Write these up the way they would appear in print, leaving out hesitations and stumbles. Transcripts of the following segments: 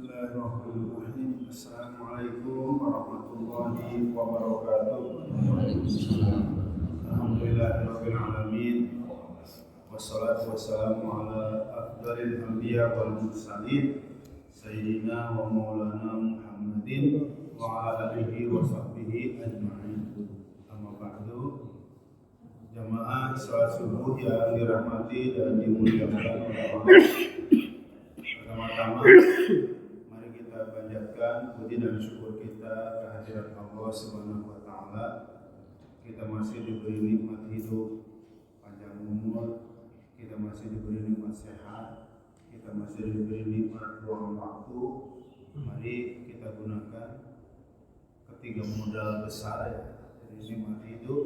Bismillahirrahmanirrahim. Assalamualaikum warahmatullahi wabarakatuh. Alhamdulillahirabbil alamin. Wassalatu wassalamu ala afdhalil anbiya wal mursalin sayyidina wa maulana Muhammadin wa ala alihi wa sahbihi ajma'in. Amma ba'du. Jamaah salat subuh yang dirahmati dan dimuliakan oleh Allah. Pertama-tama mari kita panjatkan puji dan syukur kita kehadirat Allah Subhanahu wa taala. Kita masih diberi nikmat hidup, panjang umur, kita masih diberi nikmat sehat, kita masih diberi nikmat ruang waktu. Mari kita gunakan ketiga modal besar ya. Jadi nikmat hidup,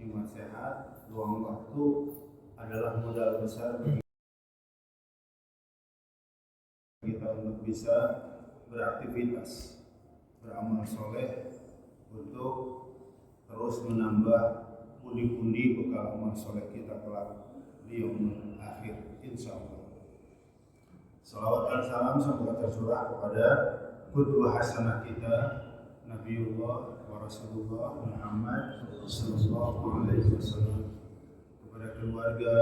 nikmat sehat, ruang waktu adalah modal besar bagi kita untuk bisa beraktivitas, beramal soleh untuk terus menambah pundi-pundi bekal amal soleh kita kelak di yaumul akhir insyaallah. Salawat dan salam semoga tercurah kepada qudwah hasanah kita Nabiullah wa Rasulullah Muhammad sallallahu alaihi wasallam, kepada keluarga,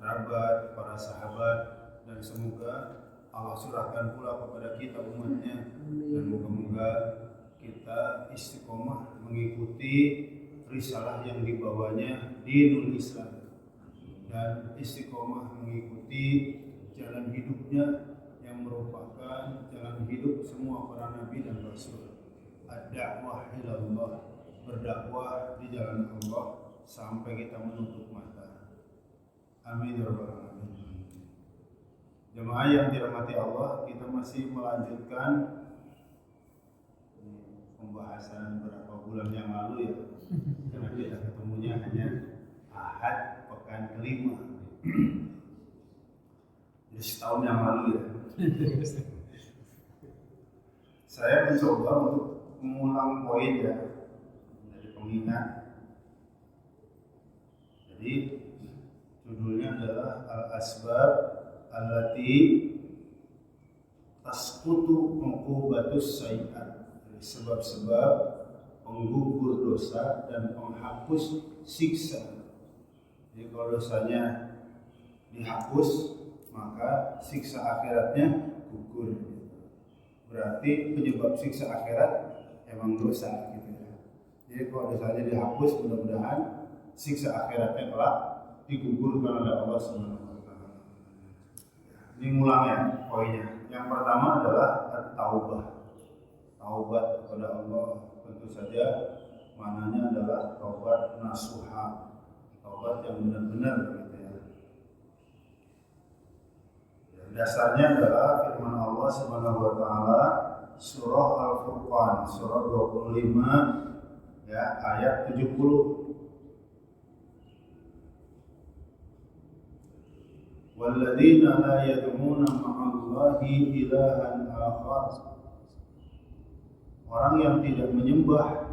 kerabat, para sahabat, dan semoga Allah surahkan pula kepada kita umatnya, dan moga-moga kita istiqomah mengikuti risalah yang dibawanya dinul Islam dan istiqomah mengikuti jalan hidupnya yang merupakan jalan hidup semua para nabi dan rasul. Ad-da'wah ilallah, berdakwah di jalan Allah sampai kita menutup mata. Amin ya rabbal alamin. Jemaah yang dirahmati Allah, kita masih melanjutkan pembahasan beberapa bulan yang lalu ya, karena kita ketemunya hanya Ahad pekan kelima, jadi setahun yang lalu ya. Saya mencoba untuk mengulang poin ya dari pengingat. Jadi judulnya adalah Al-Asbab allati tasqutu uqubatus sayyi'at, sebab-sebab penggugur dosa dan penghapus siksa. Jadi kalau dosanya dihapus, maka siksa akhiratnya gugur. Berarti penyebab siksa akhirat emang dosa gitu ya. Jadi kalau dosanya dihapus, mudah-mudahan siksa akhiratnya kelak digugurkan oleh Allah Subhanahu. Ini ngulangnya poinnya. Yang pertama adalah taubah. Taubat kepada Allah, tentu saja maknanya adalah taubat nasuha, taubat yang benar-benar gitu ya. Dasarnya adalah firman Allah Subhanahu wa taala surah Al-Furqan, surah 25 ya, ayat 70. Walladzina la yad'una ma'allahi ilahan akhar, orang yang tidak menyembah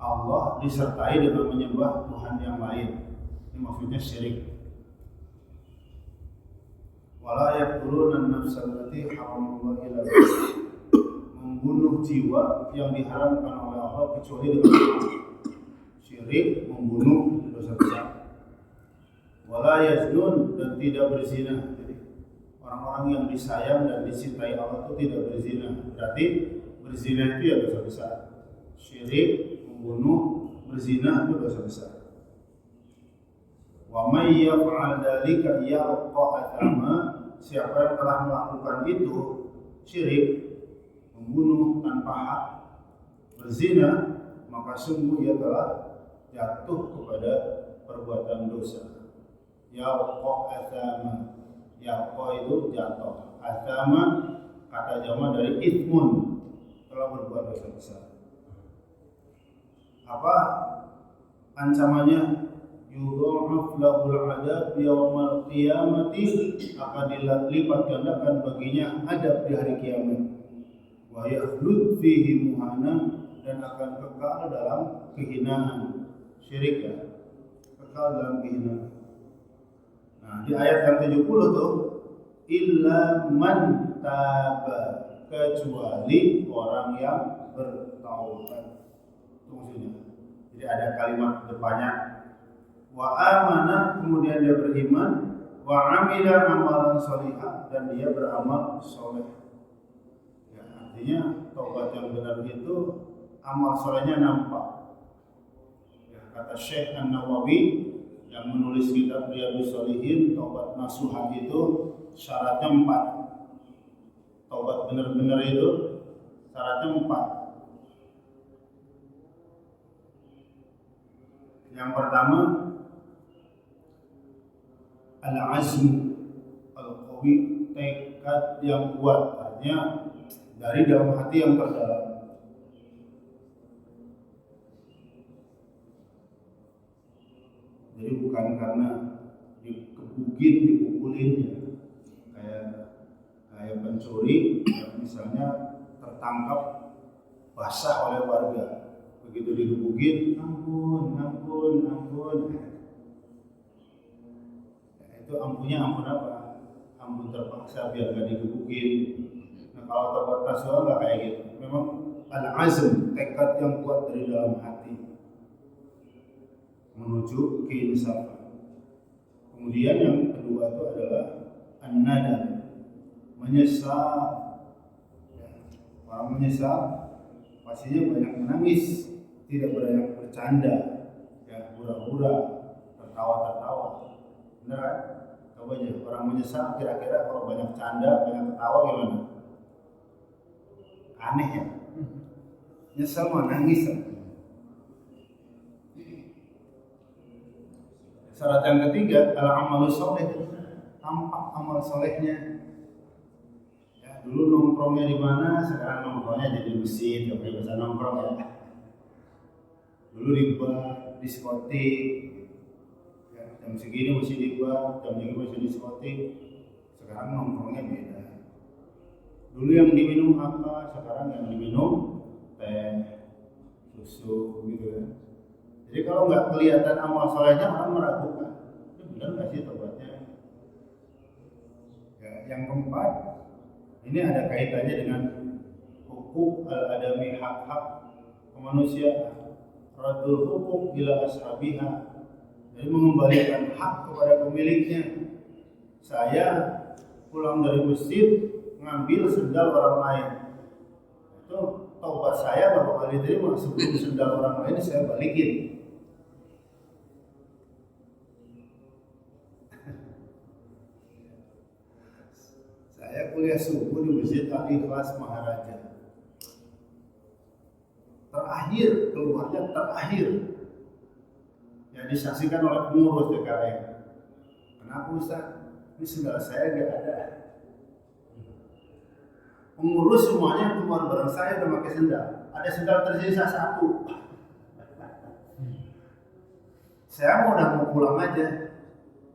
Allah disertai dengan menyembah Tuhan yang lain. Ini maksudnya syirik. Wala yaqtuluna an-nafsa allati haramallahu illa bil-haqq, membunuh jiwa yang diharamkan oleh Allah kecuali dengan hak. Syirik, membunuh dosa besar. Wala yaznun, dan tidak berzina. Jadi orang-orang yang disayang dan dicintai Allah itu tidak berzina. Berarti berzina itu ya dosa besar. Syirik, membunuh, berzina itu dosa besar. Wa may yaf'al dzalika yalqa athama, siapa yang telah melakukan itu, syirik, membunuh tanpa hak, berzina, maka sungguh ia telah jatuh kepada perbuatan dosa. Yalqa athama, yalqa itu jatuh, athama kata jamak dari ithmun, telah berbuat dosa besar. Apa ancamannya? Yudha'af lahul 'adzab yaumal qiyamati, akan dilipat gandakan baginya adab di hari kiamat. Wa yakhlud fihi muhana, dan akan kekal dalam kehinaan. Syirik ya, kekal dalam kehinaan. Nah, di ayat yang 70 tuh illa man taba, kecuali orang yang bertaubat. Itu maksudnya. Jadi ada kalimat depannya wa amana, kemudian dia beriman, wa amila amalan sholihah, dan dia beramal soleh. Ya, artinya taubat yang benar itu amal solehnya nampak. Ya, kata Syekh An-Nawawi yang menulis kitab Riyadhus Shalihin, taubat nasuha itu syaratnya 4. Taubat benar-benar itu syaratnya 4. Yang pertama al-azm al-qawi, tekad yang kuat, artinya dari dalam hati yang terdalam. Jadi bukan karena dikebukin, dipukulin ya. Kayak pencuri yang misalnya tertangkap basah oleh warga. Begitu digebukin, ampun. Itu ampunnya ampun apa? Ampun terpaksa biar gak digebukin. Nah kalau taubat nasuha nggak kayak gitu. Memang al-azm, tekad yang kuat dari dalam hati menuju keinsafan. Kemudian yang kedua itu adalah an-nadam, menyesal. Ya, orang menyesal pastinya banyak menangis, tidak banyak bercanda, ya hura-hura, tertawa. Benar kan? Coba aja orang menyesal kira-kira kalau banyak canda, banyak ketawa gimana? Aneh ya. Nyesal mah nangis. Syarat yang ketiga adalah amal soleh, tampak amal solehnya. Ya, dulu nongkrongnya di mana, sekarang nongkrongnya jadi masjid, gak boleh bahasa nongkrong ya. Dulu di bar, diskotik, ya, jam segini masih di bar, jam segini masih di diskotik. Sekarang nongkrongnya beda. Dulu yang diminum apa, sekarang yang diminum teh, susu gitu ya. Jadi kalau nggak kelihatan amal solehnya, orang meragukan, ini benar nggak sih tobatnya? Ya, yang keempat, ini ada kaitannya dengan hukuk al-adami, hak-hak kemanusiaan. Radul hukuk ila ashabiha, jadi mengembalikan hak kepada pemiliknya. Saya pulang dari masjid ngambil sendal orang lain, itu taubat saya bakal diterima. Sebelum sendal orang lain saya balikin. Saya kuliah subuh di Masjid Al-Ikhlas Maharaja. Terakhir, keluarnya terakhir yang disaksikan oleh pengurus DKM. Kenapa Ustaz? Ini sendal saya gak ada. Pengurus semuanya keluar bareng saya udah pakai sendal. Ada sendal tersisa 1. Saya udah mau pulang aja,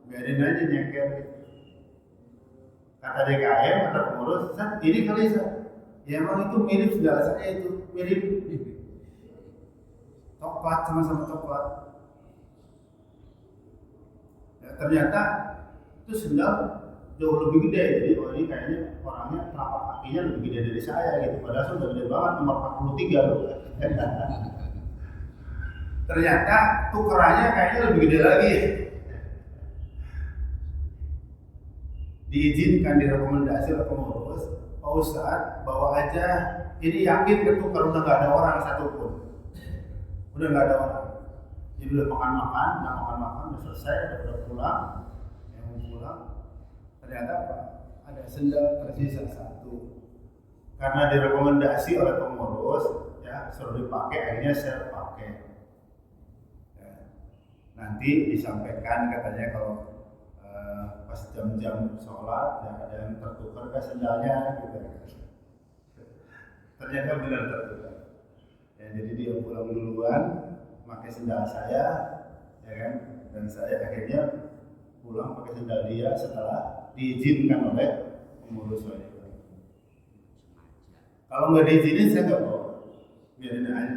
biarin aja nyeker. Kata DKM, kata pengurus, Ustaz, ini kali Ustaz. Ya emang itu mirip sendal saya, itu mirip. Coklat, sama-sama coklat. Ya, ternyata itu sendal jauh lebih gede. Jadi ini kayaknya orangnya telapak kakinya lebih gede dari saya gitu. Padahal sudah gede banget, nomor 43 loh. Ternyata tukerannya kayaknya lebih gede lagi. Diizinkan, direkomendasi oleh pengurus, Pak Ustadz bawa aja. Ini yakin ketukar, udah nggak ada orang satupun. Udah nggak ada orang. Jadi udah makan-makan, udah selesai, udah pulang. Yang mau pulang, ternyata apa? Ada sendal tersisa 1. Karena direkomendasi oleh pengurus, ya suruh dipakai, akhirnya saya pakai. Ya. Nanti disampaikan katanya kalau pas jam-jam sholat, ya ada yang tertukar ke sendalnya, gitu. Ternyata benar tertukar. Ya, jadi dia pulang duluan, pakai sendal saya, ya kan? Dan saya akhirnya pulang pakai sendal dia setelah diizinkan oleh pengurus saya. Kalau nggak diizinin saya nggak bawa, biarin aja,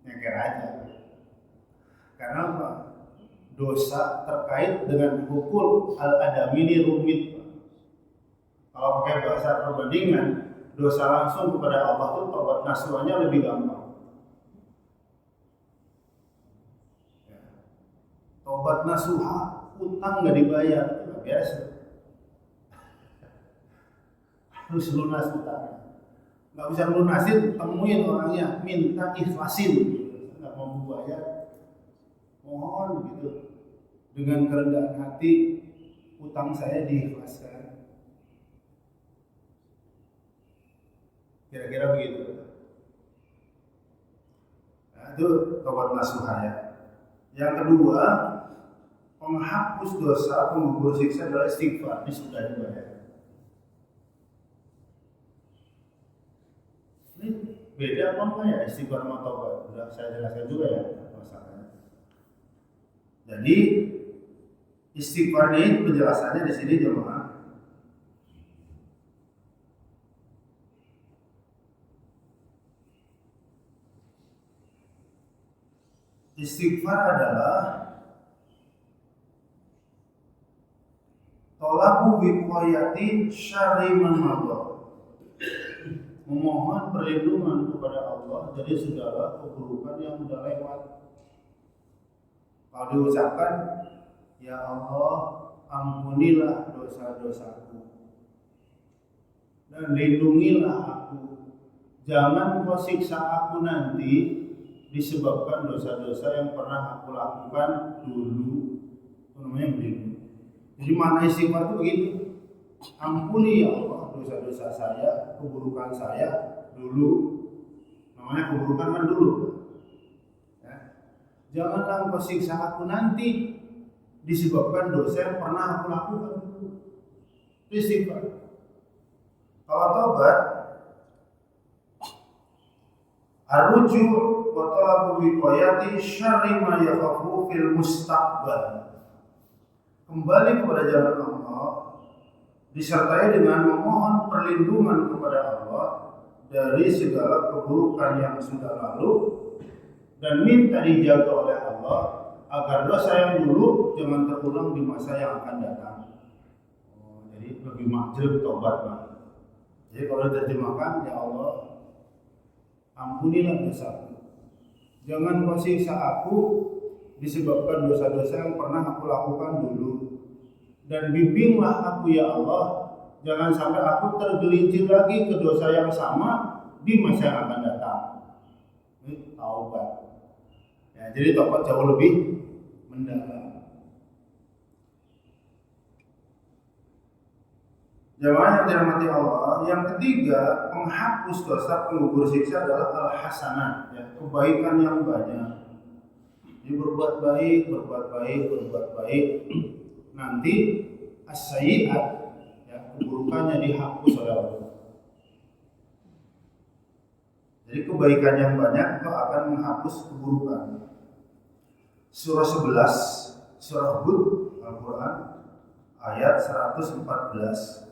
nyeker aja. Karena apa? Dosa terkait dengan hukul al-adami ini rumit. Kalau pakai bahasa perbandingan, dosa langsung kepada Allah itu tobat nasuhnya lebih gampang. Ya. Tobat nasuha, utang nggak dibayar, itu nggak biasa. Harus lunas utangnya. Nggak bisa lunasin, temuin orangnya, minta ikhlasin. Nggak mau bayar, mohon gitu. Dengan kerendahan hati, utang saya diikhlaskan. Kira-kira begitu. Nah, itu tobat nasuha ya. Yang kedua, penghapus dosa, penggugur siksa adalah istighfar. Ini sudah dibayar. Ini beda apa enggak ya istighfar sama tobat? Sudah saya jelaskan juga ya masalahnya. Jadi istighfar ini penjelasannya di sini jemaah. Istighfar adalah tolabu wiqayati syarri man madha. Memohon perlindungan kepada Allah dari segala keburukan yang sudah lewat. Kalau diucapkan, ya Allah, ampunilah dosa-dosaku dan lindungilah aku. Jangan kau siksa aku nanti disebabkan dosa-dosa yang pernah aku lakukan dulu. Itu namanya berlindung. Jadi makna istighfar itu begitu. Ampuni ya Allah dosa-dosa saya, keburukan saya dulu. Namanya keburukan kan dulu. Ya. Janganlah engkau siksa aku nanti disebabkan dosa yang pernah aku lakukan dulu. Istighfar. Kalau tobat, ar-ruju' wa talabu wiqayati syarri ma yakhafu fil mustaqbal. Kembali kepada jalan Allah disertai dengan memohon perlindungan kepada Allah dari segala keburukan yang sudah lalu dan minta dijaga oleh Allah agar dosa yang dulu jangan terulang di masa yang akan datang. Jadi lebih makjub tobat lah. Jadi kalau diterjemahkan, ya Allah, ampunilah dosaku. Jangan kau siksa aku disebabkan dosa-dosa yang pernah aku lakukan dulu. Dan bimbinglah aku ya Allah, jangan sampai aku tergelincir lagi ke dosa yang sama di masa yang akan datang. Ini taubat. Ya, jadi taubat jauh lebih mendalam. Jamaah yang dirahmati Allah, yang ketiga, penghapus dosa, penggugur siksa adalah al-hasanat, ya, kebaikan yang banyak. Jadi berbuat baik, nanti as-sayyi'at, ya, keburukannya dihapus oleh Allah. Jadi kebaikan yang banyak itu akan menghapus keburukan. Surah 11, surah Hud, Al-Quran, ayat 114.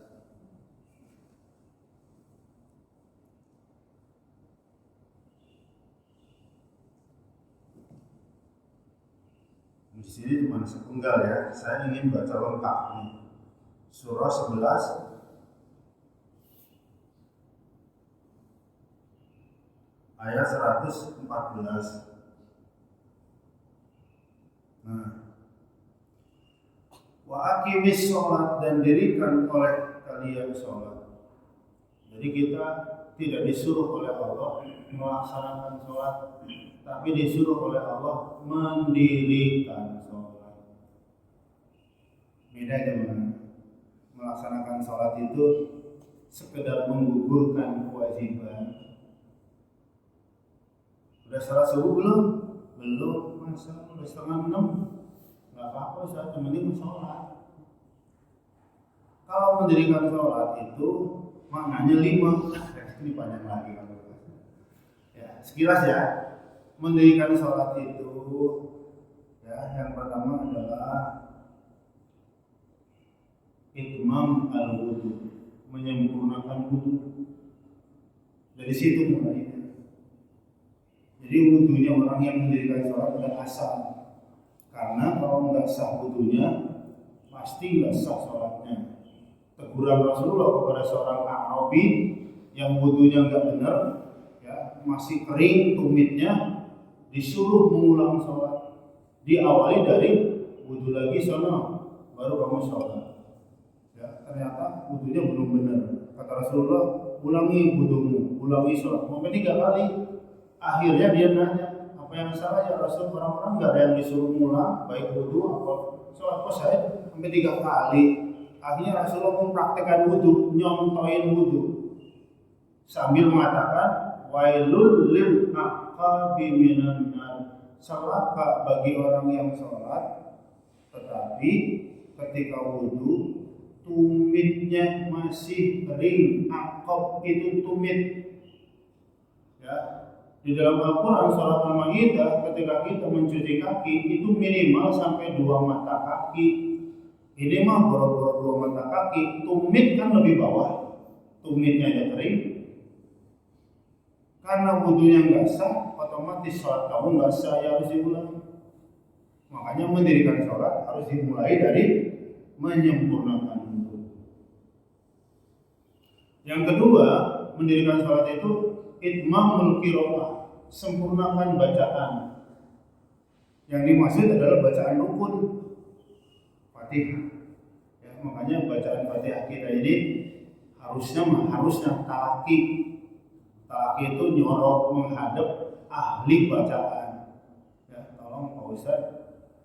Di sini cuma sepenggal ya, saya ingin baca lengkap nih. Surah 11 ayat 114. Nah, wa aqimis sholat, dan dirikan oleh kalian sholat. Jadi kita tidak disuruh oleh Allah melaksanakan sholat, tapi disuruh oleh Allah mendirikan sholat. Beda dengan melaksanakan sholat itu sekedar menggugurkan kewajiban. Udah salat subuh belum? Belum, masa udah 5:30. Gak apa-apa, saya temenin sholat. Kalau mendirikan sholat itu maknanya 5. Ini panjang lagi kalau ya, sekilas ya. Mendirikan sholat itu, ya, yang pertama adalah itmam al-wudu, menyempurnakan wudu. Dari situ mulainya. Jadi wudunya orang yang mendirikan sholat adalah asal. Karena kalau nggak sah wudunya, pasti nggak sah sholatnya. teguran Rasulullah kepada seorang Arabi yang wudunya nggak benar, ya, masih kering tumitnya, disuruh mengulang sholat. Diawali dari wudu lagi sono, baru kamu sholat. Ya, ternyata wudunya belum benar. Kata Rasulullah, ulangi wudumu, ulangi sholat. Sampai 3 kali. Akhirnya dia nanya, apa yang salah ya Rasul? Orang-orang nggak ada yang disuruh ngulang, baik wudu apa sholat. Kok saya sampai 3 kali? Akhirnya Rasulullah mempraktekkan wudu, nyontoin wudu, sambil mengatakan, wailul lil aqabi minan nar, celaka bagi orang yang sholat tetapi ketika wudu tumitnya masih kering. Aqab itu tumit, ya. Di dalam Al-Quran surah Al-Maidah ketika kita mencuci kaki itu minimal sampai 2 mata kaki. Ini mah boro-boro 2 mata kaki, tumit kan lebih bawah, tumitnya aja kering. Karena wudunya nggak sah, otomatis sholat kamu nggak sah, ya harus diulang. Makanya mendirikan sholat harus dimulai dari menyempurnakan wudu. Yang kedua, mendirikan sholat itu itmamul qiraah, sempurnakan bacaan. Yang dimaksud adalah bacaan rukun Fatihah. Ya, makanya bacaan Fatihah kita ini harusnya talaki. Talaki itu nyorot menghadap ahli bacaan. Ya, tolong Pak Ustaz,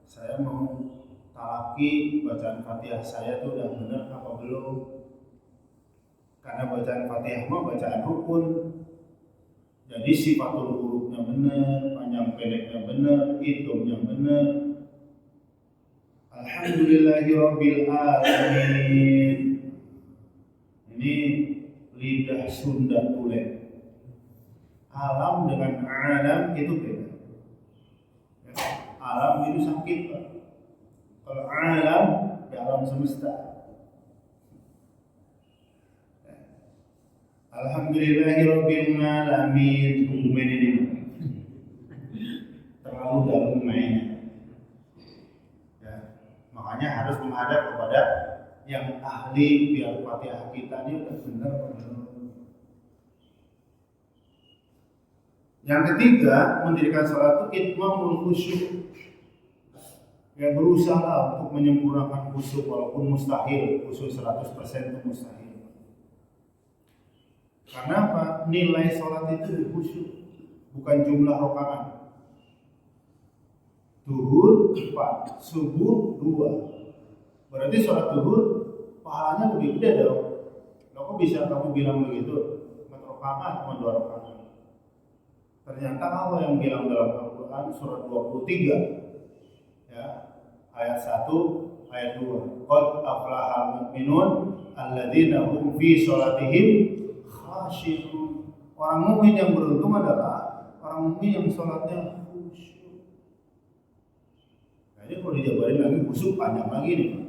saya mau talaki bacaan Fatihah saya itu udah benar apa belum? Karena bacaan Fatihah mah bacaan rukun. Jadi sifatul hurufnya benar, panjang pendeknya benar, hitumnya benar. Alhamdulillahirabbil alamin. Ini lidah Sunda tulen. Alam dengan alam itu beda. Ya, alam itu sakit, Pak. Kalau alam di alam semesta. Ya. Alhamdulillahirabbil alamin. Hukuman ini terlalu dalam mainnya. Makanya harus menghadap kepada yang ahli biar Fatihah kita ini benar. Yang ketiga, mendirikan salat itu itmamul khusyuk. Ya, berusaha untuk menyempurnakan khusyuk walaupun mustahil, khusyuk 100% itu mustahil. Karena apa? Nilai salat itu di khusyuk, bukan jumlah rakaat. Duhur 4, subuh 2. Berarti sholat duhur pahalanya lebih gede dong. Kok bisa kamu bilang begitu? 4 rakaat sama 2 rakaat. Ternyata Allah yang bilang dalam Al-Quran surat 23, ya, ayat 1, ayat 2. Qad aflahal mu'minun alladzina hum fi sholatihim khashi'un. Orang mukmin yang beruntung adalah orang mukmin yang sholatnya khusyuk. Jadi kalau dijabarin lagi khusyuk panjang lagi nih, Pak.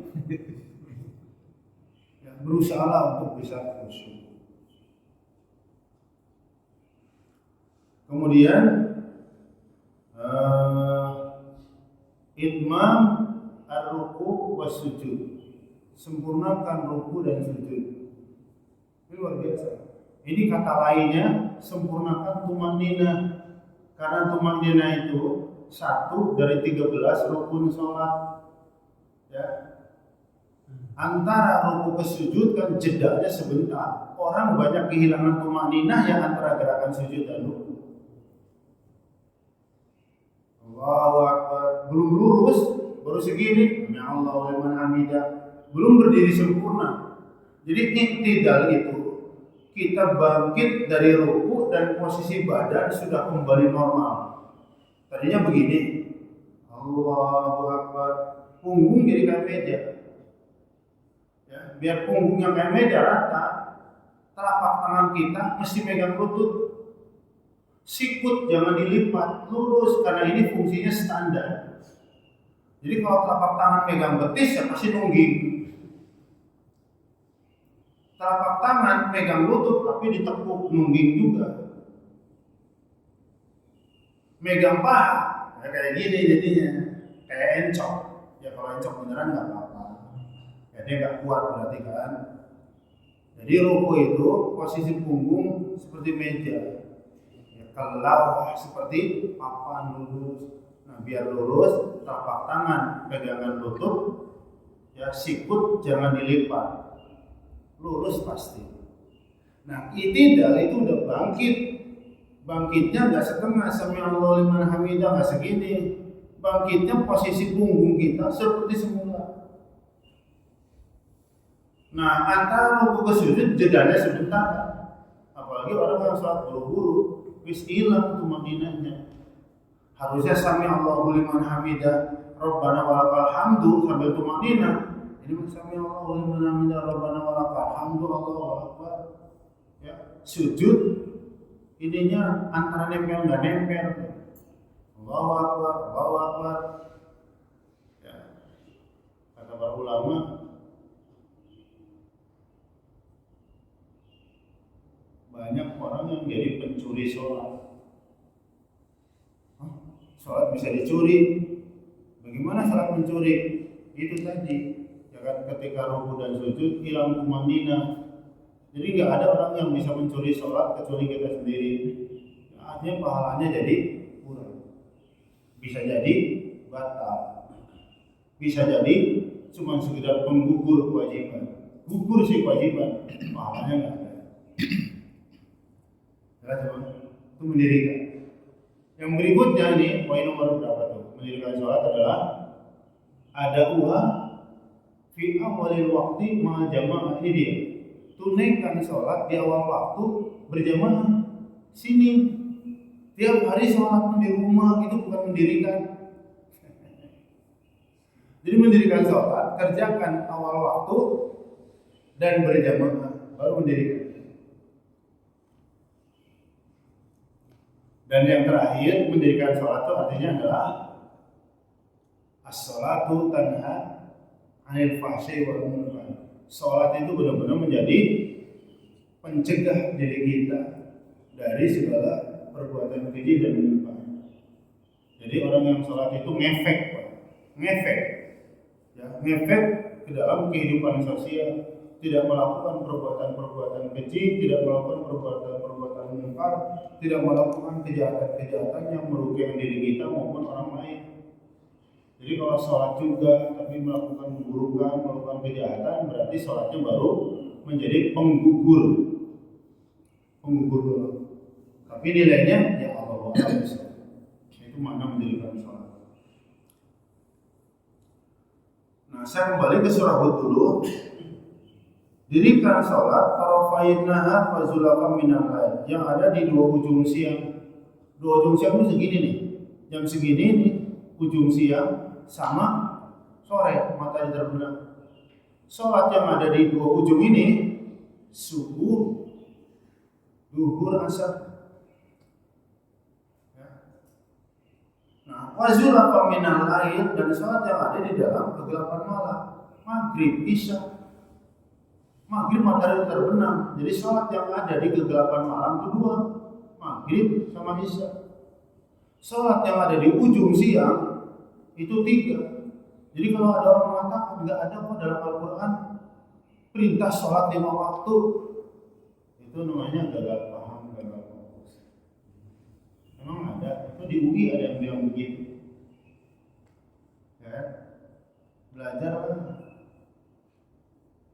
Ya, berusaha untuk bisa khusyuk. Kemudian itmam ar-ruku' was sujud. Sempurnakan ruku dan sujud. Ini luar biasa. Ini kata lainnya sempurnakan tumanina. Karena tumanina itu 1 dari 13 rukun sholat. Ya. Antara ruku ke sujud kan jedanya sebentar. Orang banyak kehilangan tumanina yang antara gerakan sujud dan ruku. Allahu Akbar, belum lurus, baru segini, ya Allah wa liman hamidah, belum berdiri sempurna. Jadi iktidal itu kita bangkit dari ruku dan posisi badan sudah kembali normal. Tadinya begini, Allahu Akbar, punggung jadi kayak meja. Ya, biar punggungnya kayak meja rata, telapak tangan kita mesti megang lutut. Sikut jangan dilipat, lurus, karena ini fungsinya standar. Jadi kalau telapak tangan megang betis ya pasti nungging. Telapak tangan megang lutut tapi ditekuk, nungging juga. Megang paha ya kayak gini jadinya, kayak encok. Ya kalau encok beneran nggak apa-apa. Ya dia nggak kuat berarti kan. Jadi ruku itu posisi punggung seperti meja, ya, kalau seperti papan lurus. Nah, biar lurus, telapak tangan pegangan lutut, ya sikut jangan dilipat, lurus pasti. Nah, itidal itu udah bangkit. Bangkitnya nggak setengah sami Allahu liman hamidah, nggak segini. Bangkitnya posisi punggung kita seperti semula. Nah, antara ruku ke sujud jedanya sebentar. Apalagi orang yang sholat buru-buru, wis hilang tumaninahnya. Harusnya sami Allahu liman hamidah, Rabbana walakal hamdu sambil tumaninah. Ini mah sami Allahu liman hamidah, Rabbana walakal hamdu, Allahu akbar. Ya, sujud ininya antara nempel nggak nempel. Allahu akbar, Allahu akbar. Ya, kata para ulama, banyak orang yang jadi pencuri sholat. Sholat bisa dicuri. Bagaimana sholat mencuri? Itu tadi, ya kan, ketika ruku dan sujud hilang tumanina. Jadi nggak ada orang yang bisa mencuri sholat kecuali kita sendiri. Artinya pahalanya jadi kurang. Bisa jadi batal. Bisa jadi cuma sekedar penggugur kewajiban. Gugur sih kewajiban, pahalanya nggak ada. Jelas teman? Itu mendirikan. Yang berikutnya nih, poin nomor berapa tuh? Mendirikan sholat adalah ada uang fi awalil waktu ma jamaah. Ini dia. Tunaikan sholat di awal waktu berjamaah. Sini tiap hari sholat di rumah itu bukan mendirikan. Jadi mendirikan sholat, kerjakan awal waktu dan berjamaah, baru mendirikan. Dan yang terakhir, mendirikan sholat itu artinya adalah as-sholatu tanha 'anil fahsya'i wal munkar. Sholat itu benar-benar menjadi pencegah diri kita dari segala perbuatan keji dan munkar. Jadi orang yang sholat itu ngefek, ya, ngefek ke dalam kehidupan sosial, tidak melakukan perbuatan-perbuatan keji, tidak melakukan perbuatan-perbuatan munkar, tidak melakukan kejahatan-kejahatan yang merugikan diri kita maupun orang lain. Jadi kalau sholat juga tapi melakukan keburukan, melakukan kejahatan, berarti sholatnya baru menjadi penggugur doa. Tapi nilainya ya Allah bisa. Itu makna mendirikan sholat. Nah, saya kembali ke surah Hud dulu. Dirikan sholat tarafain nahar wa zulafan minal lail, yang ada di dua ujung siang. Dua ujung siang itu segini nih. Jam segini nih ujung siang sama sore matahari terbenam. Sholat yang ada di dua ujung ini subuh, zuhur, asar. Ya. Nah, wazulafa minal lail, dan sholat yang ada di dalam kegelapan malam, maghrib, isya. Maghrib matahari terbenam, jadi sholat yang ada di kegelapan malam itu dua, maghrib sama isya. Sholat yang ada di ujung siang itu tiga. Jadi kalau ada orang mengatakan nggak ada kok dalam Al-Quran perintah sholat 5 waktu, itu namanya gagal paham, gagal fokus. Memang ada, itu di UI ada yang bilang begitu. Ya, belajar lah.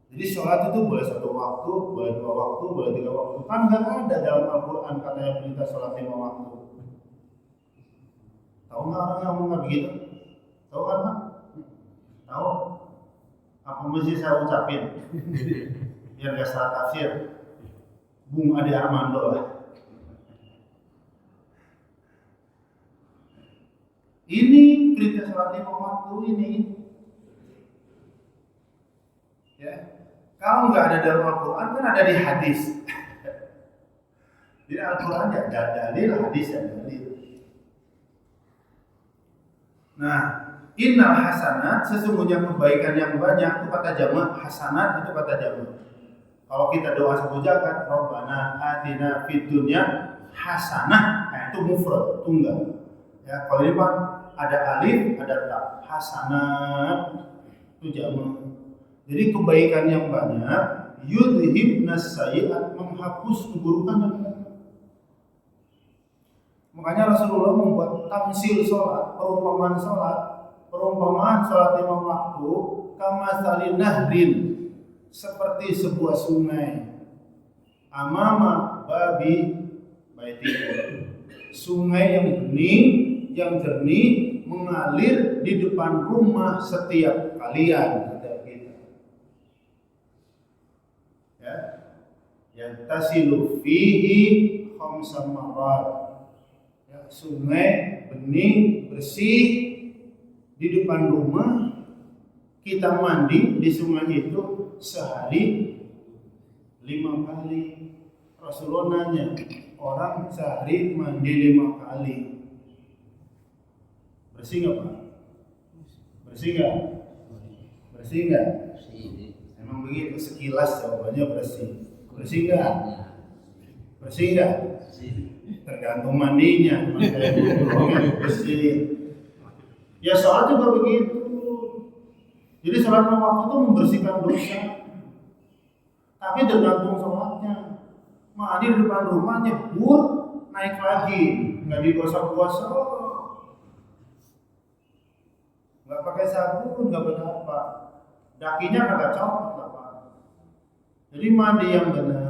Jadi sholat itu boleh 1 waktu, boleh 2 waktu, boleh 3 waktu. Kan nggak ada dalam Al-Quran katanya perintah sholat 5 waktu. Tahu nggak orang yang ngomong begitu? Tahu kan Pak? Tahu? Apa mesti saya ucapin? Biar gak salah tafsir. Bung Ade Armando lah. Ini perintah sholat 5 waktu ini. Ya. Kalau nggak ada dalam Al-Quran kan ada di hadis. Jadi Al-Quran ya dalil, hadis ya dalil. Nah, innal hasanat, sesungguhnya kebaikan yang banyak, itu kata jamak, hasanat itu kata jamak. Kalau kita doa satu zakat, Rabbana atina fid dunya hasanah, nah itu mufrad, tunggal. Ya, kalau ini Pak ada alif, ada ta, hasanat itu jamak. Jadi kebaikan yang banyak yudhibnas sayyi'at, menghapus keburukan yang ada. Makanya Rasulullah membuat tamsil sholat, perumpamaan sholat 5 waktu, kamatsali nahrin, seperti sebuah sungai, amama babi baitikum, sungai yang bening, yang jernih mengalir di depan rumah setiap kalian. Ya, yantasilu fihi khamsa marrat. Sungai bening bersih di depan rumah, kita mandi di sungai itu sehari 5 kali. Rasulullah nanya, orang sehari mandi 5 kali bersih nggak Pak? Bersih nggak? Bersih nggak? Emang begitu, sekilas jawabannya bersih. Bersih nggak? Bersih nggak? Tergantung mandinya, bersih. Ya sholat juga begitu. Jadi sholat 5 waktu itu membersihkan dosa. Tapi tergantung sholatnya. Mandi di depan rumah nyebur, naik lagi, nggak digosok-gosok, nggak pakai sabun, nggak berapa. Dakinya kagak copot lah Pak. Jadi mandi yang benar.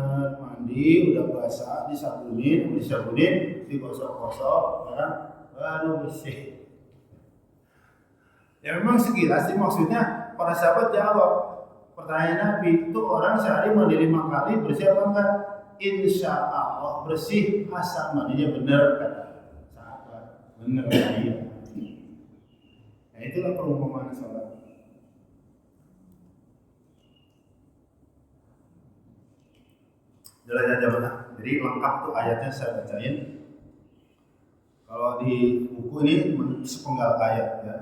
Mandi udah basah, disabunin, digosok-gosok, kan? Baru bersih. Ya memang sekilas sih maksudnya para sahabat jawab pertanyaan Nabi itu, orang sehari mandi 5 kali bersih apa enggak? Insya Allah bersih, asal mandinya benar, kata sahabat. Benar ya. Nah itulah perumpamaan sholat. Jelasnya jamaah. Jadi lengkap tuh ayatnya saya bacain. Kalau di buku ini sepenggal ayat ya.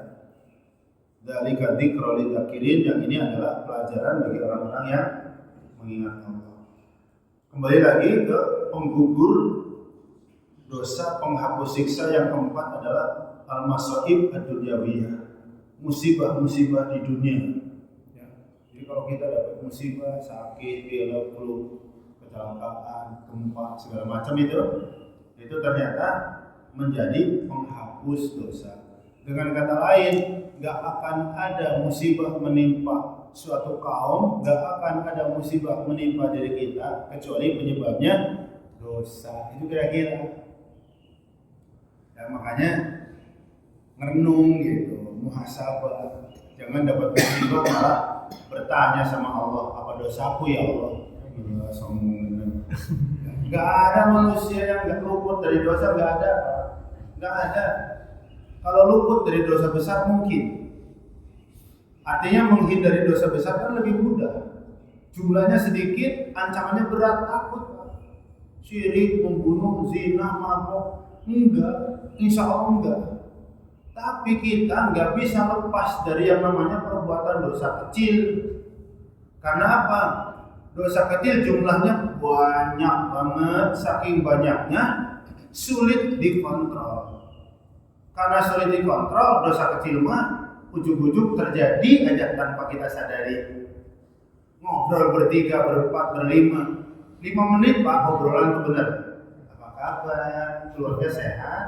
Dzalika dzikra lidzakirin, yang ini adalah pelajaran bagi orang-orang yang mengingat Allah. Kembali lagi ke penggugur dosa, penghapus siksa yang keempat adalah al-masaib ad-dunyawiyah, musibah-musibah di dunia. Ya. Jadi kalau kita dapat musibah, sakit, pilek, flu, kecelakaan, gempa, segala macam itu ternyata menjadi penghapus dosa. Dengan kata lain, gak akan ada musibah menimpa suatu kaum, gak akan ada musibah menimpa diri kita kecuali penyebabnya dosa. Itu kira-kira. Ya, makanya merenung gitu, muhasabah. Jangan dapat musibah malah bertanya sama Allah, apa dosaku ya Allah? Sombong. Gak ada manusia yang gak luput dari dosa, gak ada. Gak ada. Kalau luput dari dosa besar mungkin. Artinya menghindari dosa besar kan lebih mudah. Jumlahnya sedikit, ancamannya berat, takut. Syirik, membunuh, zina, mabuk, enggak. Insya Allah enggak. Tapi kita nggak bisa lepas dari yang namanya perbuatan dosa kecil. Karena apa? Dosa kecil jumlahnya banyak banget, saking banyaknya sulit dikontrol. Karena sulit dikontrol, dosa kecil mah ujug-ujug terjadi aja tanpa kita sadari. Ngobrol bertiga, berempat, berlima, 5 menit Pak obrolan itu benar. Apa kabar? Keluarga sehat,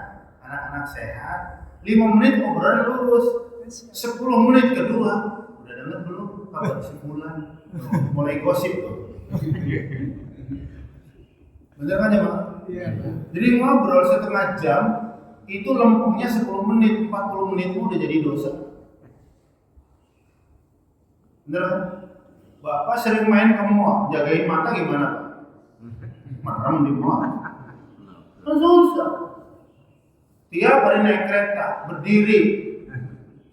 anak-anak sehat. 5 menit obrolan lurus. 10 menit kedua, udah dengar belum kabar sebulan? Mulai gosip tuh. Bener kan ya Pak? Iya. Jadi ngobrol setengah jam itu lempengnya 10 menit, 40 menit udah jadi dosa. Bener kan? Bapak sering main ke mall, jagain mata gimana Pak? Merem di mall. Kan susah. Tiap hari naik kereta, berdiri.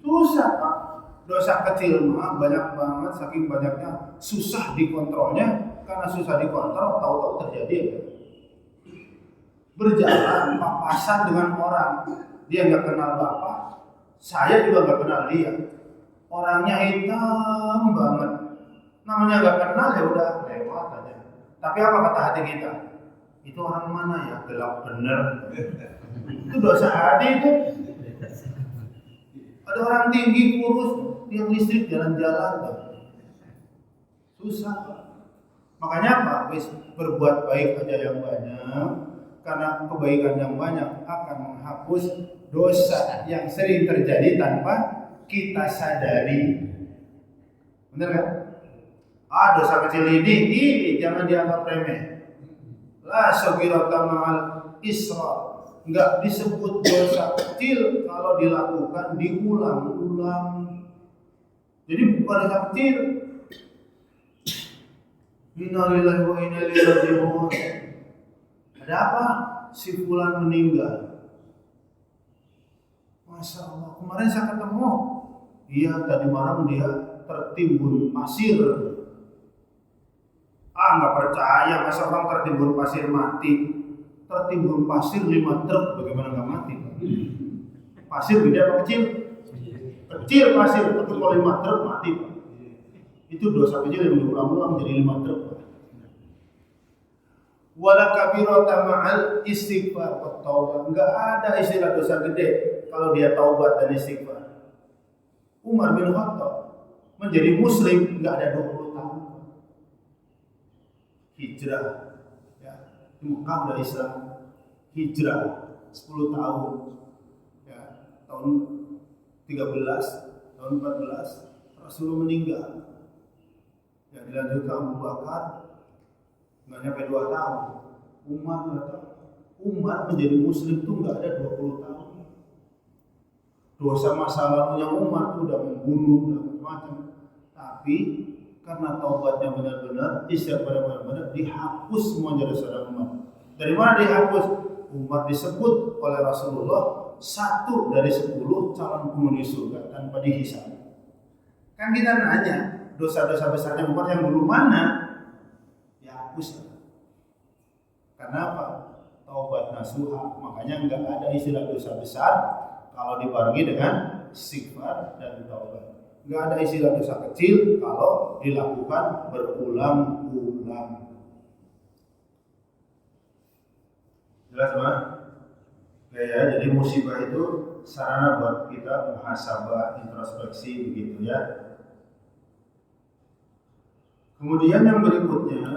Susah Pak. Dosa kecil mah banyak banget, saking banyaknya susah dikontrolnya. Karena susah dikontrol, tahu-tahu terjadi ya. Berjalan papasan dengan orang, dia nggak kenal Bapak, saya juga nggak kenal dia. Orangnya hitam banget, namanya nggak kenal ya udah lewat aja. Tapi apa kata hati kita? Itu orang mana ya? Gelap bener. Itu dosa hati itu. Ada orang tinggi kurus, tiang listrik jalan-jalan tuh. Susah. Makanya apa? Berbuat baik aja yang banyak, karena kebaikan yang banyak akan menghapus dosa yang sering terjadi tanpa kita sadari. Benar kan? Dosa kecil ini jangan dianggap remeh. La saghirata ma'al isra. Enggak disebut dosa kecil kalau dilakukan diulang-ulang. Jadi bukan dosa kecil. Inna lillahi wa inna ilaihi raji'un. Ada apa? Si fulan meninggal. Masya Allah, kemarin saya ketemu. Iya, tadi malam dia tertimbun pasir. Nggak percaya, masa orang tertimbun pasir mati. Tertimbun pasir 5 truk, bagaimana nggak mati? Pasir gede apa kecil? Kecil pasir, tapi kalau 5 truk mati. Itu dosa kecil yang diulang-ulang jadi 5 truk. Wala kabirata ma'al istighfar wa taubat. Enggak ada istilah dosa gede kalau dia taubat dan istighfar. Umar bin Khattab menjadi muslim enggak ada 20 tahun. Hijrah ya, di Mekah udah Islam. Hijrah 10 tahun. Ya, tahun 13, tahun 14 Rasulullah meninggal. Ya, dilanjutkan Abu Bakar nggak nyampe 2 tahun. Umar menjadi muslim itu nggak ada 20 tahun. Dosa masa lalunya Umar itu udah membunuh, udah macam-macam. Tapi karena taubatnya benar-benar, istighfarnya benar-benar, dihapus semuanya dosa Umar. Dari mana dihapus? Umar disebut oleh Rasulullah 1 dari 10 calon penghuni surga tanpa dihisab. Kan kita nanya, dosa-dosa besarnya Umar yang dulu mana? Dihapus. Karena apa? Taubat nasuha. Makanya enggak ada istilah dosa besar kalau dibarengi dengan istighfar dan taubat. Enggak ada istilah dosa kecil kalau dilakukan berulang-ulang. Jelas, Mas? Ya, jadi musibah itu sarana buat kita muhasabah, introspeksi begitu ya. Kemudian yang berikutnya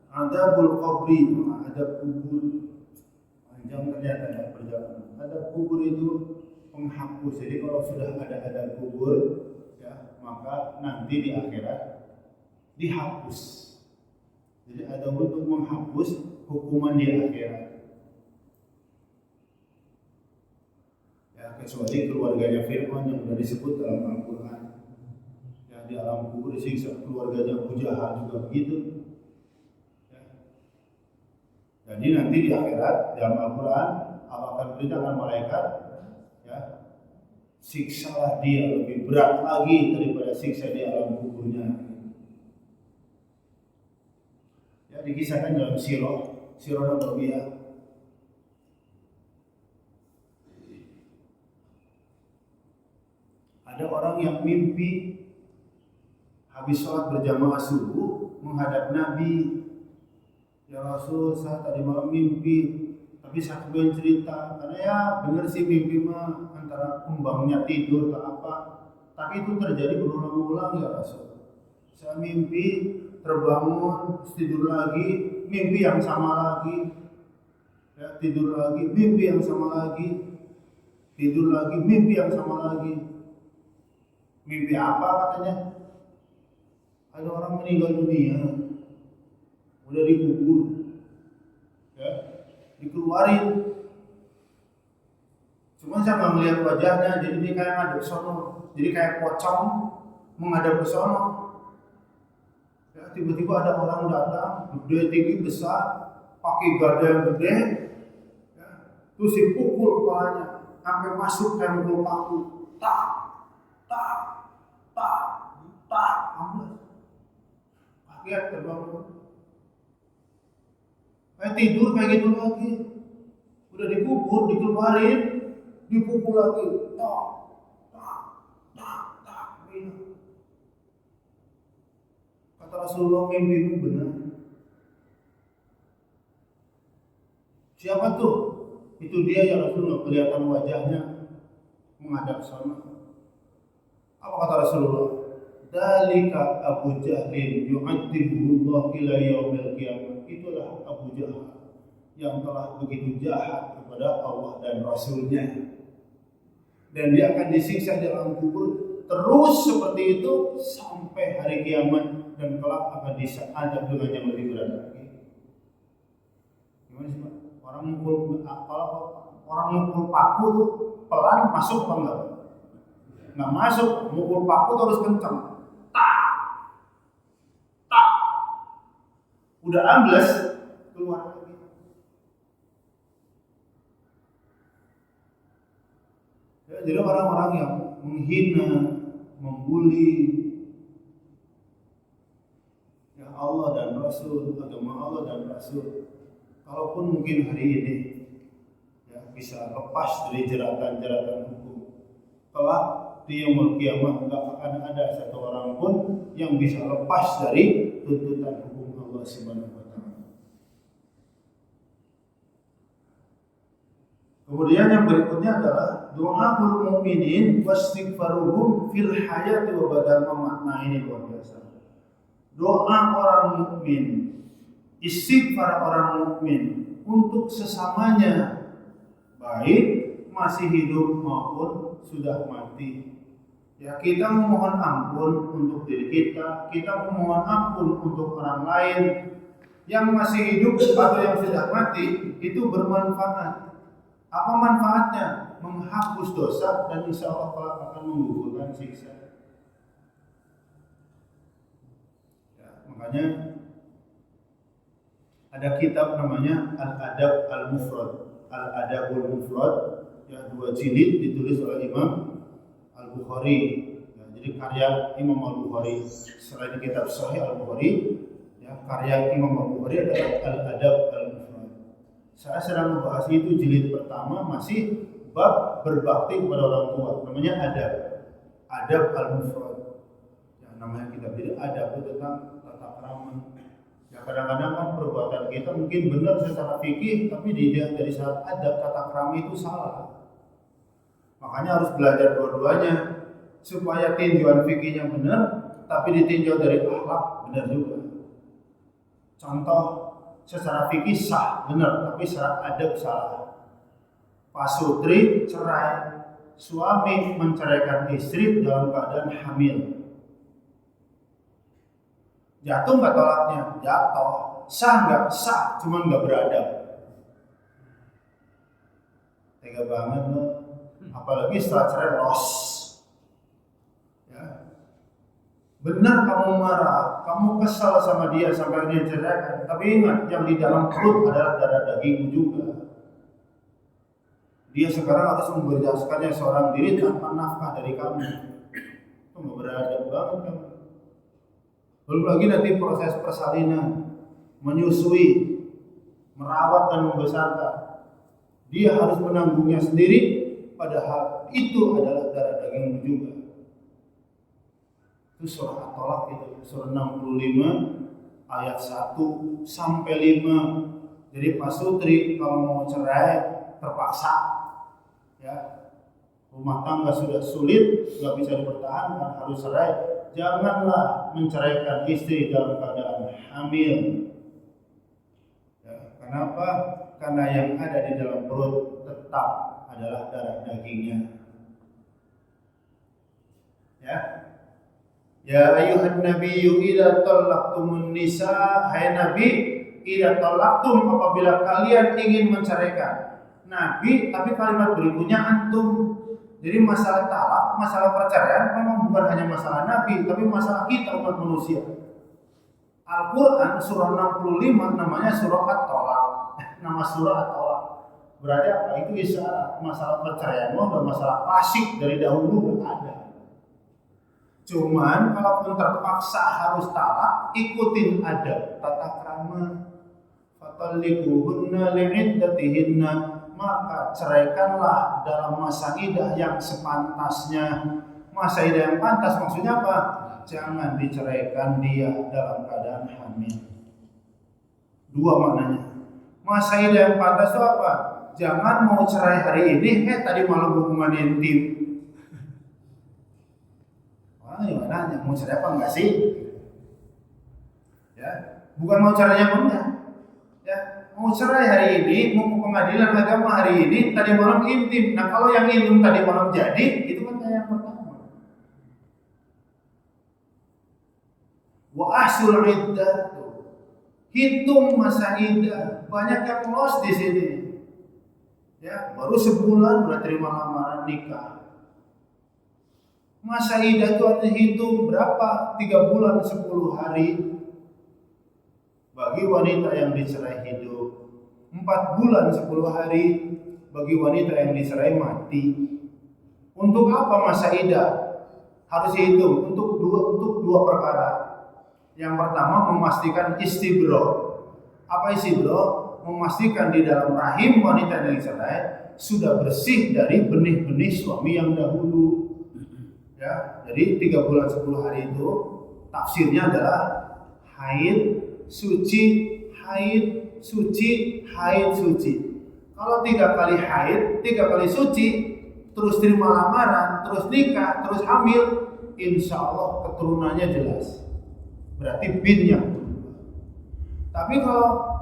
adabul qabri, adab kubur. Panjang ternyata ya perjalanan. Adab kubur itu penghapus. Jadi kalau sudah ada adab kubur, ya maka nanti di akhirat dihapus. Jadi adab untuk menghapus hukuman di akhirat. Ya, kecuali keluarganya Fir'aun yang sudah disebut dalam Al-Quran. Ya, di alam kubur disiksa, keluarganya Abu Jahal juga begitu. Jadi nanti di akhirat dalam Al-Quran Allah akan perintahkan malaikat, ya, siksalah dia lebih berat lagi daripada siksa di alam kuburnya. Ya, dikisahkan dalam Sirah Nabawiyah. Ada orang yang mimpi habis sholat berjamaah subuh menghadap Nabi. Ya Rasul, saya tadi malam mimpi, tapi saya pengen cerita, karena ya benar sih mimpi mah antara kembangnya tidur atau apa, tapi itu terjadi berulang-ulang ya Rasul. Saya mimpi terbangun, tidur lagi, mimpi yang sama lagi, ya, tidur lagi, mimpi yang sama lagi, tidur lagi, mimpi yang sama lagi. Mimpi apa katanya? Ada orang meninggal dunia, udah dikubur, ya, dikeluarin. Cuma saya nggak melihat wajahnya, jadi dia kayak ngadep sono, jadi kayak pocong menghadap ke sono. Ya, tiba-tiba ada orang datang, gede, tinggi, besar, pakai gada yang gede, ya, terus dipukul kepalanya, sampai masuk kayak mukul paku, tak, tak, tak, tak, amblas. Kaget terbangun. Kayak tidur kayak gitu lagi, udah dikubur, dikeluarin, dipukul lagi, tak, tak, tak, tak, gitu. Kata Rasulullah, mimpimu benar. Siapa tuh? Itu dia ya Rasulullah, kelihatan wajahnya menghadap sana. Apa kata Rasulullah? Dzalika Abu Jahlin yu'adzibullah ila yaumil qiyamah. Itulah Abu Jahal yang telah begitu jahat kepada Allah dan Rasulnya, dan dia akan disiksa dalam kubur terus seperti itu sampai hari kiamat, dan kelak akan disadab dengan yang lebih berat lagi. Gimana sih Pak? Orang mukul paku tuh pelan masuk apa enggak? Nggak masuk. Mukul paku terus kencang, tak tak, udah ambles keluar lagi. Jadi orang-orang yang menghina, membuli ya Allah dan Rasul, agama Allah dan Rasul, kalaupun mungkin hari ini ya bisa lepas dari jeratan-jeratan hukum, kelak di yaumul qiyamah enggak akan ada satu orang pun yang bisa lepas dari tuntutan hukum Allah Subhanahu wa taala. Kemudian yang berikutnya adalah doaul mukminin wastighfaruhum fil hayati wa badal mamat. Nah ini luar biasa. Doa orang mukmin, istighfar orang mukmin untuk sesamanya, baik masih hidup maupun sudah mati. Ya, kita memohon ampun untuk diri kita, kita memohon ampun untuk orang lain yang masih hidup atau yang sudah mati, itu bermanfaat. Apa manfaatnya? Menghapus dosa dan insya Allah kelak akan menggugurkan siksa. Ya, makanya ada kitab namanya Al-Adab Al-Mufrad, Al-Adabul Mufrad, ya 2 jilid, ditulis oleh Imam Al-Bukhari. Ya, jadi karya Imam Al-Bukhari. Selain kitab Sahih Al-Bukhari, ya, karya Imam Al-Bukhari adalah Al-Adab Al-Mufrad. Saya sedang membahas itu jilid pertama, masih bab berbakti kepada orang tua, namanya Adab Al-Mufrad. Ya, namanya kitab. Jadi adab itu tentang tata krama. Ya, kadang-kadang kan perbuatan kita mungkin benar secara fikih, tapi dilihat dari saat adab tata krama itu salah. Makanya harus belajar dua-duanya supaya tinjauan fikihnya benar, tapi ditinjau dari akhlak benar juga. Contoh, secara fikih sah benar, tapi secara adab salah. Pasutri cerai, suami menceraikan istri dalam keadaan hamil. Jatuh nggak tolaknya? Jatuh. Sah nggak? Sah, cuma nggak beradab. Tega banget loh. Apalagi setelah cerai los. Ya. Benar kamu marah, kamu kesal sama dia sampai dia ceraikan, tapi ingat yang di dalam perut adalah darah dagingmu juga. Dia sekarang harus membebaskannya seorang diri tanpa nafkah dari kamu. Itu nggak beradab banget kamu. Belum lagi nanti proses persalinan, menyusui, merawat dan membesarkan. Dia harus menanggungnya sendiri, padahal itu adalah darah dagingmu juga. Itu surah At-Tolak, itu surah 65 ayat 1 sampai 5. Jadi pasutri kalau mau cerai terpaksa, ya, rumah tangga sudah sulit, nggak bisa dipertahankan, harus cerai. Janganlah menceraikan istri dalam keadaan hamil. Ya, kenapa? Karena yang ada di dalam perut tetap adalah darah dagingnya. Ya. Ya ayuhan nabiyyu idza talaqtumun nisa, hai nabi, idza talaqtum, apabila kalian ingin menceraikan. Nabi, tapi kalimat berikutnya antum. Jadi masalah talak, masalah perceraian memang bukan hanya masalah nabi, tapi masalah kita umat manusia. Al-Qur'an surah 65 namanya surah At-Tolak. Nama surah At-Tolak. Berarti apa? Itu isyarat masalah perceraian dan masalah klasik dari dahulu sudah ada. Cuman kalaupun terpaksa harus talak, ikutin adab tata krama. Fatalliquhunna li'iddatihinna, maka ceraikanlah dalam masa iddah yang sepantasnya. Masa iddah yang pantas maksudnya apa? Jangan diceraikan dia dalam keadaan hamil. Dua maknanya. Masa iddah yang pantas itu apa? Jangan mau cerai hari ini, tadi malam hubungan intim. nanya mau cerai apa enggak sih? Ya, bukan mau caranya pun enggak. Ya, mau cerai hari ini, mau ke pengadilan agama hari ini, tadi malam intim. Nah kalau yang intim tadi malam jadi, itu kan yang pertama. Wa ahsul iddah, hitung masa iddah. Banyak yang los di sini. Ya, baru sebulan udah terima lamaran nikah. Masa iddah itu artinya hitung berapa? 3 bulan 10 hari. Bagi wanita yang dicerai hidup, 4 bulan 10 hari bagi wanita yang dicerai mati. Untuk apa masa iddah? Harus dihitung untuk dua perkara. Yang pertama memastikan istibro. Apa istibro? Memastikan di dalam rahim wanita yang dicerai sudah bersih dari benih-benih suami yang dahulu. Ya, jadi 3 bulan 10 hari itu tafsirnya adalah haid, suci, haid, suci, haid, suci. Kalau 3 kali haid, 3 kali suci, terus terima lamaran, terus nikah, terus hamil, insya Allah keturunannya jelas. Berarti binnya. Tapi kalau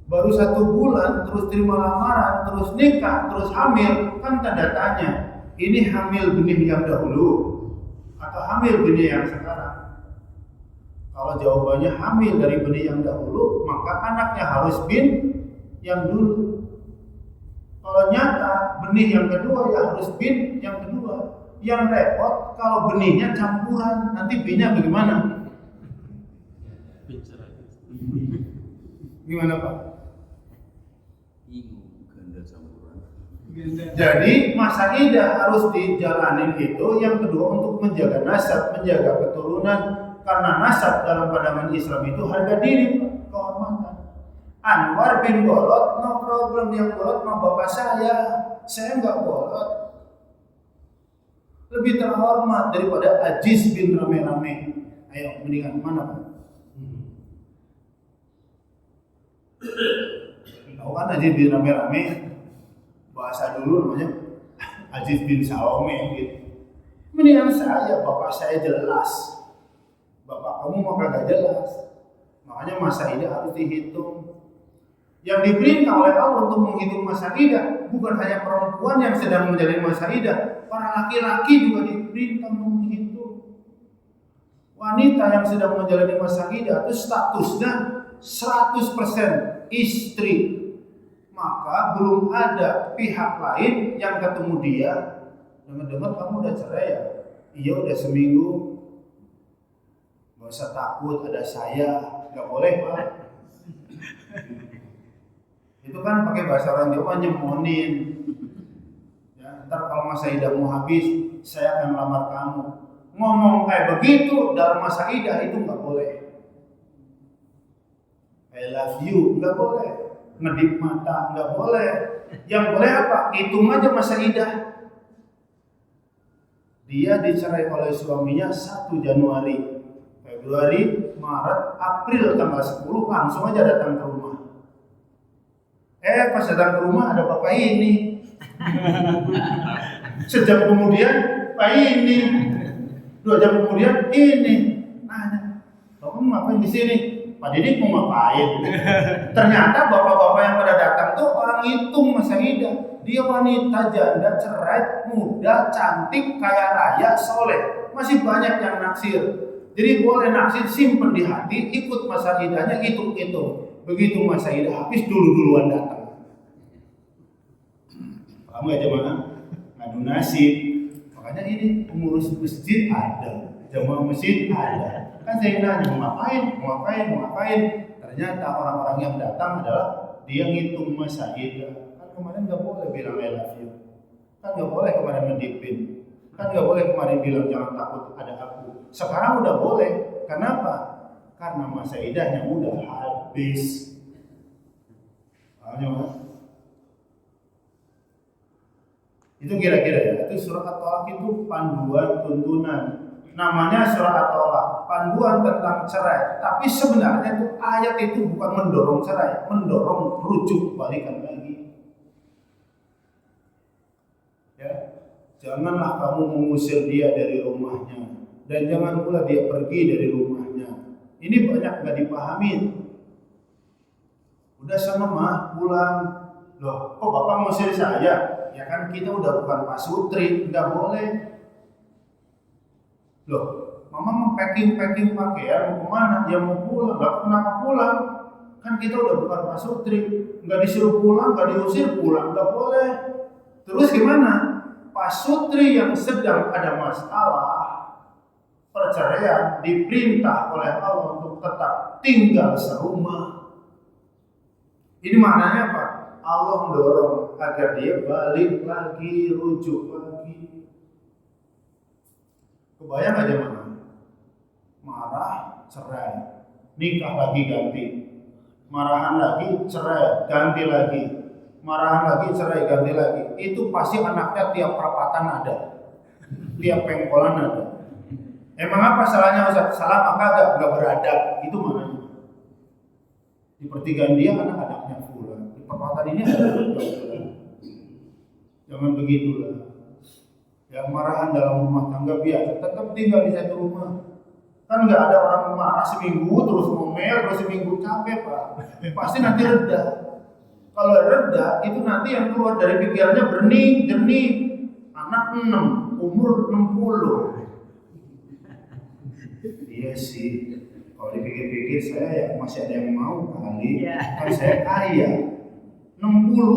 baru 1 bulan, terus terima lamaran, terus nikah, terus hamil, kan tanda tanya. Ini hamil benih yang dahulu atau hamil benih yang sekarang? Kalau jawabannya hamil dari benih yang dahulu, maka anaknya harus bin yang dulu. Kalau nyata benih yang kedua ya harus bin yang kedua. Yang repot kalau benihnya campuran, nanti binnya bagaimana? Gimana Pak? Ganda campuran. Jadi masa iddah harus dijalanin itu. Yang kedua untuk menjaga nasab, menjaga keturunan. Karena nasab dalam pandangan Islam itu harga diri, kehormatan. Anwar bin Bolot, no problem, yang bolot sama bapak saya nggak bolot. Lebih terhormat daripada Aziz bin Rame-Rame. Ayo, mendingan mana Pak? Tahu kan Aziz bin Rame-Rame? Bahasa dulu namanya Aziz bin Salome gitu. Mendingan saya, bapak saya jelas. Bapak kamu mah kagak jelas. Makanya masa iddah harus dihitung. Yang diperintah oleh Allah untuk menghitung masa iddah bukan hanya perempuan yang sedang menjalani masa iddah, para laki-laki juga diperintah untuk menghitung. Wanita yang sedang menjalani masa iddah itu statusnya 100% istri. Maka belum ada pihak lain yang ketemu dia. Dengar-dengar kamu udah cerai ya? Iya udah seminggu. Gak usah takut ada saya. Gak boleh Pak. Itu kan pakai bahasa orang Jawa nyemonin. Ya, ntar kalau masa iddah mau habis, saya akan lamar kamu. Ngomong kayak begitu dalam masa iddah itu gak boleh. I love you, gak boleh. Ngedip mata, gak boleh. Yang boleh apa? Hitung aja masa iddah. Dia dicerai oleh suaminya 1 Januari, Februari, Maret, April tanggal 10 langsung aja datang ke rumah. Pas datang ke rumah ada bapak ini. Sejam kemudian Pak ini. 2 jam kemudian ini. Nanya, kamu ngapain di sini? Pak Didik mau ngapain? Ternyata bapak-bapak yang pada datang tuh orang hitung masa iddah. Dia wanita janda, cerai, muda, cantik, kaya raya, soleh. Masih banyak yang naksir. Jadi boleh naksir, simpen di hati, ikut masa iddahnya, hitung-hitung. Begitu masa iddah habis, duluan datang. Kamu aja mana? Ngadu nasib. Makanya ini pengurus masjid ada, jamaah masjid ada. Kan saya nanya mau ngapain? Ternyata orang-orang yang datang adalah dia ngitung masa iddah. Kan kemarin nggak boleh bilang I love you. Kan nggak boleh kemarin ngedipin. Kan nggak boleh kemarin bilang jangan takut ada aku. Sekarang udah boleh. Kenapa? Karena masa iddahnya udah habis. Itu kira-kira ya. Itu surat At-Thalaq itu panduan tuntunan. Namanya surat At-Thalaq, panduan tentang cerai. Tapi sebenarnya itu ayat itu bukan mendorong cerai, mendorong rujuk balikan lagi. Ya, janganlah kamu mengusir dia dari rumahnya. dan jangan pula dia pergi dari rumahnya. Ini banyak nggak dipahami. Udah sama mah pulang. Loh, kok bapak ngusir saya? Ya kan kita udah bukan pasutri, nggak boleh. Loh, mama mau packing pakaian mau kemana? Ya mau pulang. Lah kenapa pulang? Kan kita udah bukan pasutri, nggak disuruh pulang, nggak diusir pulang, nggak boleh. Terus gimana? Pasutri yang sedang ada masalah perceraian diperintah oleh Allah untuk tetap tinggal serumah. Ini maknanya apa? Allah mendorong agar dia balik lagi, rujuk lagi. Kebayang aja mana? Marah, cerai, nikah lagi ganti, marahan lagi, cerai, ganti lagi, marahan lagi, cerai, ganti lagi. Itu pasti anaknya tiap perapatan ada, tiap pengkolan ada. Emang apa salahnya Ustaz? Salah maka nggak beradab, itu maknanya. Di pertigaan dia anak-anaknya pula. Di perapatan ini ada beradab. Jangan begitulah. Yang marahan dalam rumah tangga biasa, tetap tinggal di satu rumah. Kan nggak ada orang marah seminggu terus ngomel, terus seminggu capek Pak. Pasti nanti reda. Kalau reda itu nanti yang keluar dari pikirannya bening, jernih. Anak 6, umur 60. Iya sih. Kalau dipikir-pikir saya ya masih ada yang mau kali. Kan saya kaya. 60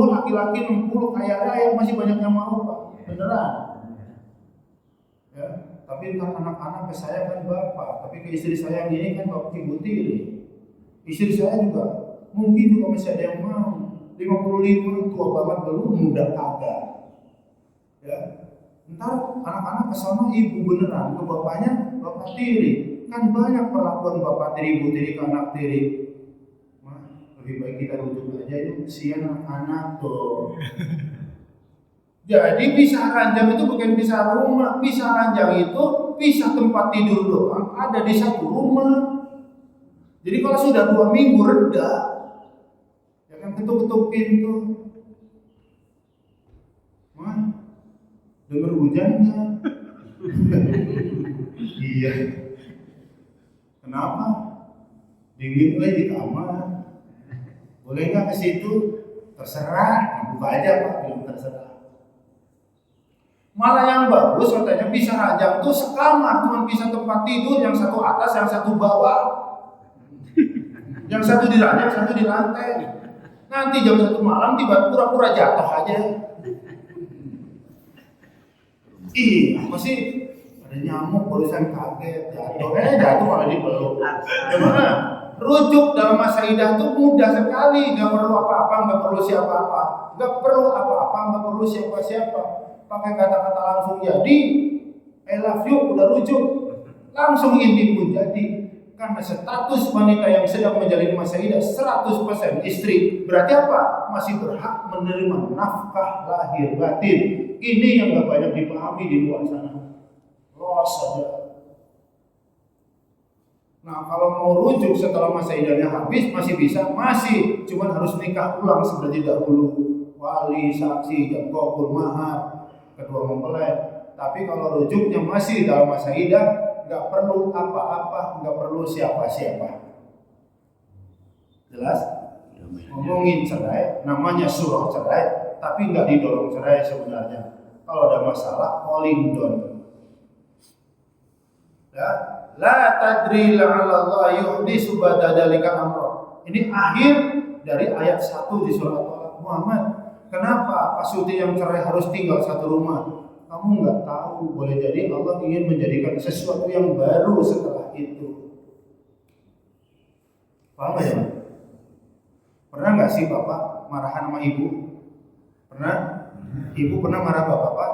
laki-laki 60 kaya raya masih banyak yang mau Pak. Beneran. Ya, tapi kan anak-anak ke saya kan bapak, tapi ke istri saya ini kan bapak ibu tiri. Istri saya juga mungkin juga masih ada yang mau. 55 tua banget belum, muda kagak. Ya, ntar anak-anak kesana ibu beneran, ke bapaknya bapak tiri. Kan banyak perlakuan bapak tiri, ibu tiri ke anak tiri. Wah, lebih baik kita rujuk aja itu kesian anak-anak tuh. Jadi pisah ranjang itu bukan pisah rumah, pisah ranjang itu pisah tempat tidur doang, ada di satu rumah. Jadi kalau sudah 2 minggu reda, jangan ketuk-ketuk pintu. Wah, dengar hujannya. Iya. Kenapa? Dingin gue di kamar. Boleh nggak ke situ? Terserah, buka aja Pak, bilang terserah. Malah yang bagus katanya pisah ranjang tuh sekamar, cuma pisah tempat tidur, yang satu atas, yang satu bawah. Yang satu di ranjang, satu di lantai. Nanti jam 1 malam tiba pura-pura jatuh aja. Ih, apa sih? Ada nyamuk, barusan kaget, jatuh malah dipeluk. Gimana? Rujuk dalam masa idah tuh mudah sekali, nggak perlu apa-apa, nggak perlu siapa-apa, nggak perlu apa-apa, nggak perlu siapa-siapa. Pakai kata-kata langsung jadi, I love you, udah rujuk, langsung inti pun jadi. Karena status wanita yang sedang menjalani masa idah 100% istri, berarti apa? Masih berhak menerima nafkah lahir batin. Ini yang gak banyak dipahami di luar sana. Los saja. Nah kalau mau rujuk setelah masa idahnya habis masih bisa, masih, cuman harus nikah ulang seperti dahulu. Wali, saksi, jam kabul, mahar, kedua mempelai. Tapi kalau rujuknya masih dalam masa idah, nggak perlu apa-apa, nggak perlu siapa-siapa. Jelas? Ngomongin cerai, namanya surah cerai, tapi nggak didorong cerai sebenarnya. Kalau ada masalah, calling down. Ya, la tadri la'allallah yuhdisu ba'da dzalika amra. Ini akhir dari ayat 1 di surah Muhammad. Kenapa Pak Suti yang cerai harus tinggal satu rumah? Kamu nggak tahu, boleh jadi Allah ingin menjadikan sesuatu yang baru setelah itu. Paham ya? Pernah nggak sih Bapak marahan sama Ibu? Pernah? Ibu pernah marah Bapak?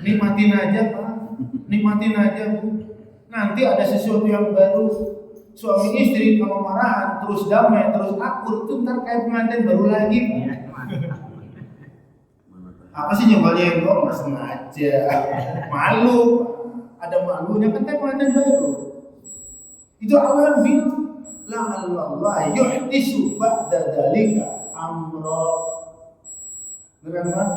Nikmatin aja Pak, nikmatin aja Bu. Nanti ada sesuatu yang baru. Suami istri kalau marahan terus damai, terus akur, itu ntar kayak pengantin baru lagi Pak. Apa sih nyobalnya yang nggak sengaja, malu, ada malunya kan kayak pengantin baru. Itu Allah yang bilang, la'allallah yuhdisu ba'da dzalika amra. Benar kan?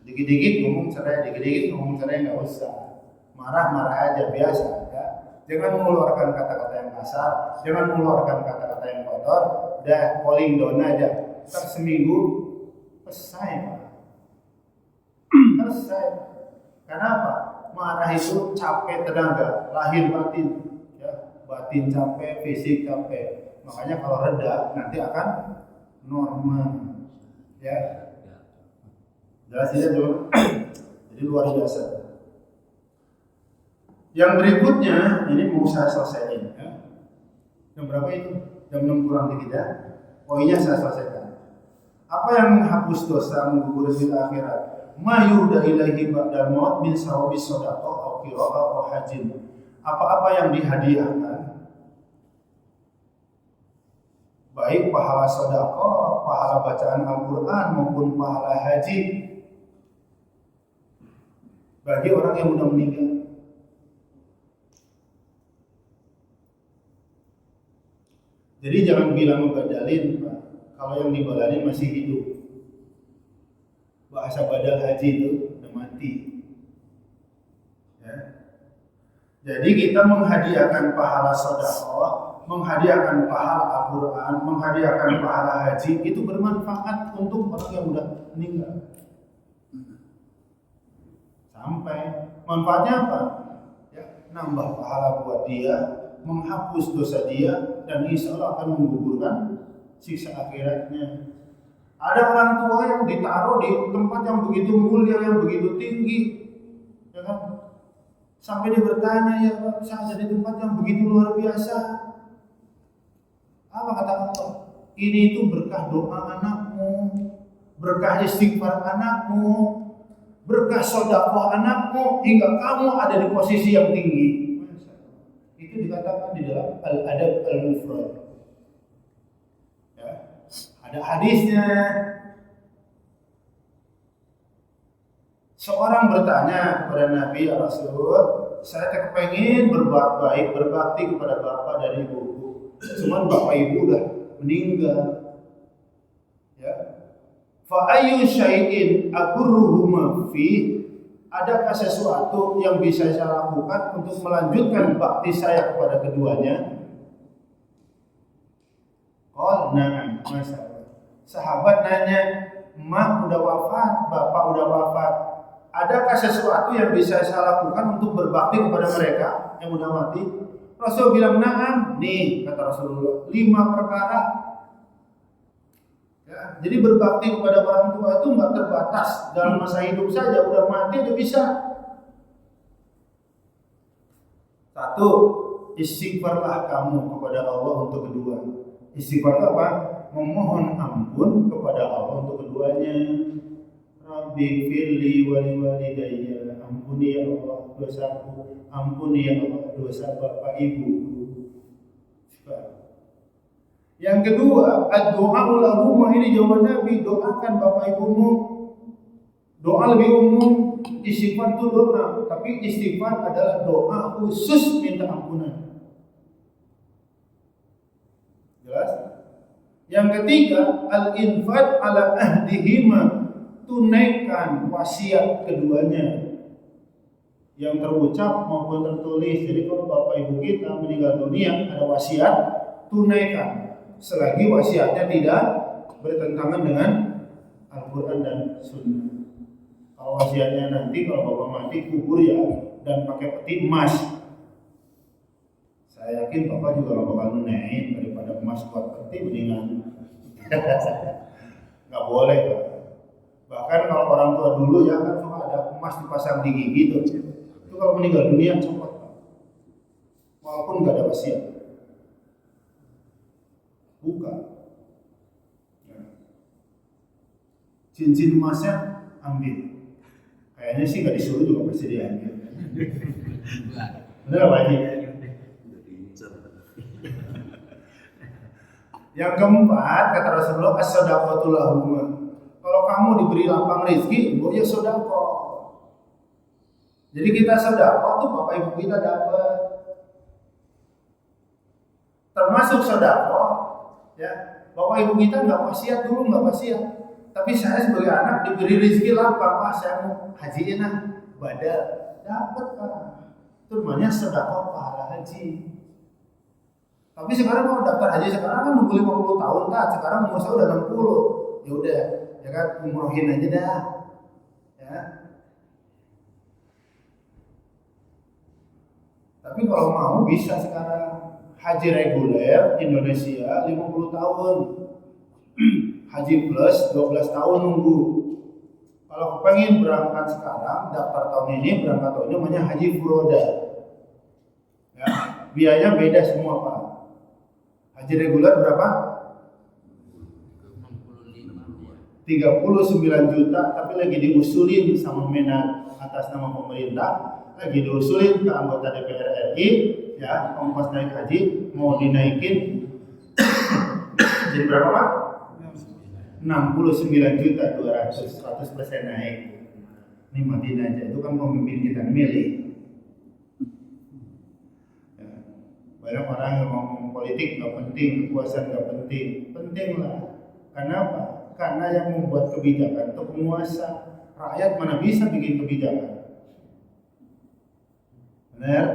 Jadi Dikit-dikit ngomong cerai, dikit-dikit ngomong cerai, nggak usah. Marah-marah aja biasa. Ya. Jangan mengeluarkan kata-kata yang kasar, jangan mengeluarkan kata-kata yang kotor. Udah calling down aja. Ntar seminggu selesai. Selesai. Kenapa? Marah itu capek tenaga, lahir batin. Ya. Batin capek, fisik capek. Makanya kalau reda nanti akan normal. Ya. Jelas ya dulu. Jadi luar biasa. Yang berikutnya ini mau saya selesaiin. Ya. Jam berapa itu? Jam 6 kurang dikit ya. Poinnya saya selesaikan. Apa yang menghapus dosa, menggugurkan fil akhirat? Ma yuhda ilaihi ba'dal maut min sawabi shadaqah aw qira'ah aw hajin. Apa-apa yang dihadiahkan, baik pahala sedekah, pahala bacaan Al-Qur'an maupun pahala haji bagi orang yang sudah meninggal. Jadi jangan bilang ngebadalin, Pak. Kalau yang dibadalin masih hidup. Bahasa badal haji itu udah mati. Ya. Jadi kita menghadiahkan pahala sedekah, menghadiahkan pahala Al-Qur'an, menghadiahkan pahala haji itu bermanfaat untuk orang yang sudah meninggal. Sampai manfaatnya apa? Ya, nambah pahala buat dia, menghapus dosa dia, dan insya Allah akan menggugurkan siksa akhiratnya. Ada orang tua yang ditaruh di tempat yang begitu mulia, yang begitu tinggi, ya kan? Sampai dia bertanya, ya Pak, saya ada di tempat yang begitu luar biasa. Apa kata Allah? Ini itu berkah doa anakmu, berkah istighfar anakmu, berkah sedekah anakmu, hingga kamu ada di posisi yang tinggi. Itu dikatakan di dalam Al-Adab Al-Mufrad. Ya, ada hadisnya. Seorang bertanya kepada Nabi ya Rasul, saya kepengen berbuat baik, berbakti kepada bapak dan ibuku. Cuman bapak ibu udah meninggal. Ya. Fa ayyu syai'in agurruhuma fi? Adakah sesuatu yang bisa saya lakukan untuk melanjutkan bakti saya kepada keduanya? Qul na'am, masyaallah. Sahabat nanya, "Mak udah wafat, bapak udah wafat. Adakah sesuatu yang bisa saya lakukan untuk berbakti kepada mereka yang udah mati?" Rasul bilang, "Na'am." Nih kata Rasulullah, 5 perkara. Ya, jadi berbakti kepada orang tua itu nggak terbatas dalam masa hidup saja, udah mati udah bisa. 1, istighfarlah kamu kepada Allah untuk kedua. Istighfar itu apa? Memohon ampun kepada Allah untuk keduanya. Rabbi firli wali walidayya, ampuni ya Allah dosaku, ampuni ya Allah dosa bapak ibuku. Yang kedua, ad-du'a lahum, ini jawaban Nabi, doakan bapak ibumu. Doa lebih umum, istighfar itu doa, tapi istighfar adalah doa khusus minta ampunan. Jelas? Yang ketiga, al-infaq ala ahdihima, tunaikan wasiat keduanya yang terucap maupun tertulis. Jadi kalau bapak ibu kita meninggal dunia ada wasiat, tunaikan selagi wasiatnya tidak bertentangan dengan Al-Quran dan Sunnah. Kalau wasiatnya nanti kalau bapak mati kubur ya dan pakai peti emas, saya yakin bapak juga gak bakal nunain. Daripada emas buat peti mendingan nggak boleh Pak. Bahkan kalau orang tua dulu ya kan suka ada emas dipasang di gigi tuh. Itu kalau meninggal dunia copot, walaupun nggak ada wasiat, buka. Ya. Cincin emasnya ambil. Kayaknya sih nggak disuruh juga pasti diambil. Bener apa ini? Yang keempat kata Rasulullah, as-shadaqatu lahum. Kalau kamu diberi lapang rezeki, ya sedekah. Jadi kita sedekah tuh bapak ibu kita dapat. Termasuk sedekah, ya. Bapak ibu kita nggak wasiat dulu, nggak wasiat. Tapi saya sebagai anak diberi rezeki lapang, Pak saya mau hajiin badal, dapat Pak. Itu namanya sedekah pahala haji. Tapi sekarang kalau daftar haji sekarang kan nunggu 50 tahun tak, sekarang umur saya udah 60. Ya udah, ya kan umrohin aja dah. Ya. Tapi kalau mau bisa sekarang haji reguler Indonesia 50 tahun. Haji plus 12 tahun nunggu. Kalau pengen berangkat sekarang, daftar tahun ini, berangkat tahun ini namanya haji furoda. Ya, biaya beda semua Pak. Haji reguler berapa? 39 juta, tapi lagi diusulin sama Menak atas nama pemerintah, lagi diusulin ke anggota DPR RI, ya, ongkos naik haji mau dinaikin jadi berapa Pak? 69 juta 200, 100% naik. Ini Madinah aja, itu kan pemimpin kita milih. Ya. Banyak orang yang ngomong politik nggak penting, kekuasaan nggak penting, penting lah. Kenapa? Karena yang membuat kebijakan itu penguasa. Rakyat mana bisa bikin kebijakan? Benar?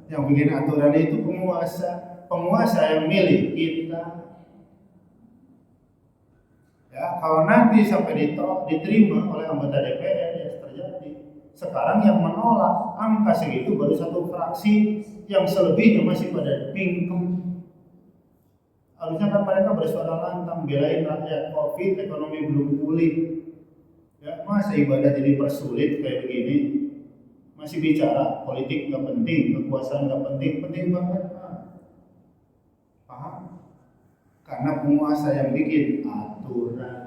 Yang bikin aturan itu penguasa. Penguasa yang milih kita. Ya, kalau nanti sampai diterima oleh anggota DPR ya terjadi. Sekarang yang menolak angka segitu baru satu fraksi, yang selebihnya masih pada pingkem. Harusnya kan mereka bersuara lantang belain rakyat, Covid, ekonomi belum pulih. Ya, masa ibadah jadi persulit kayak begini? Masih bicara politik nggak penting, kekuasaan nggak penting, penting banget. Paham? Karena penguasa yang bikin aturan.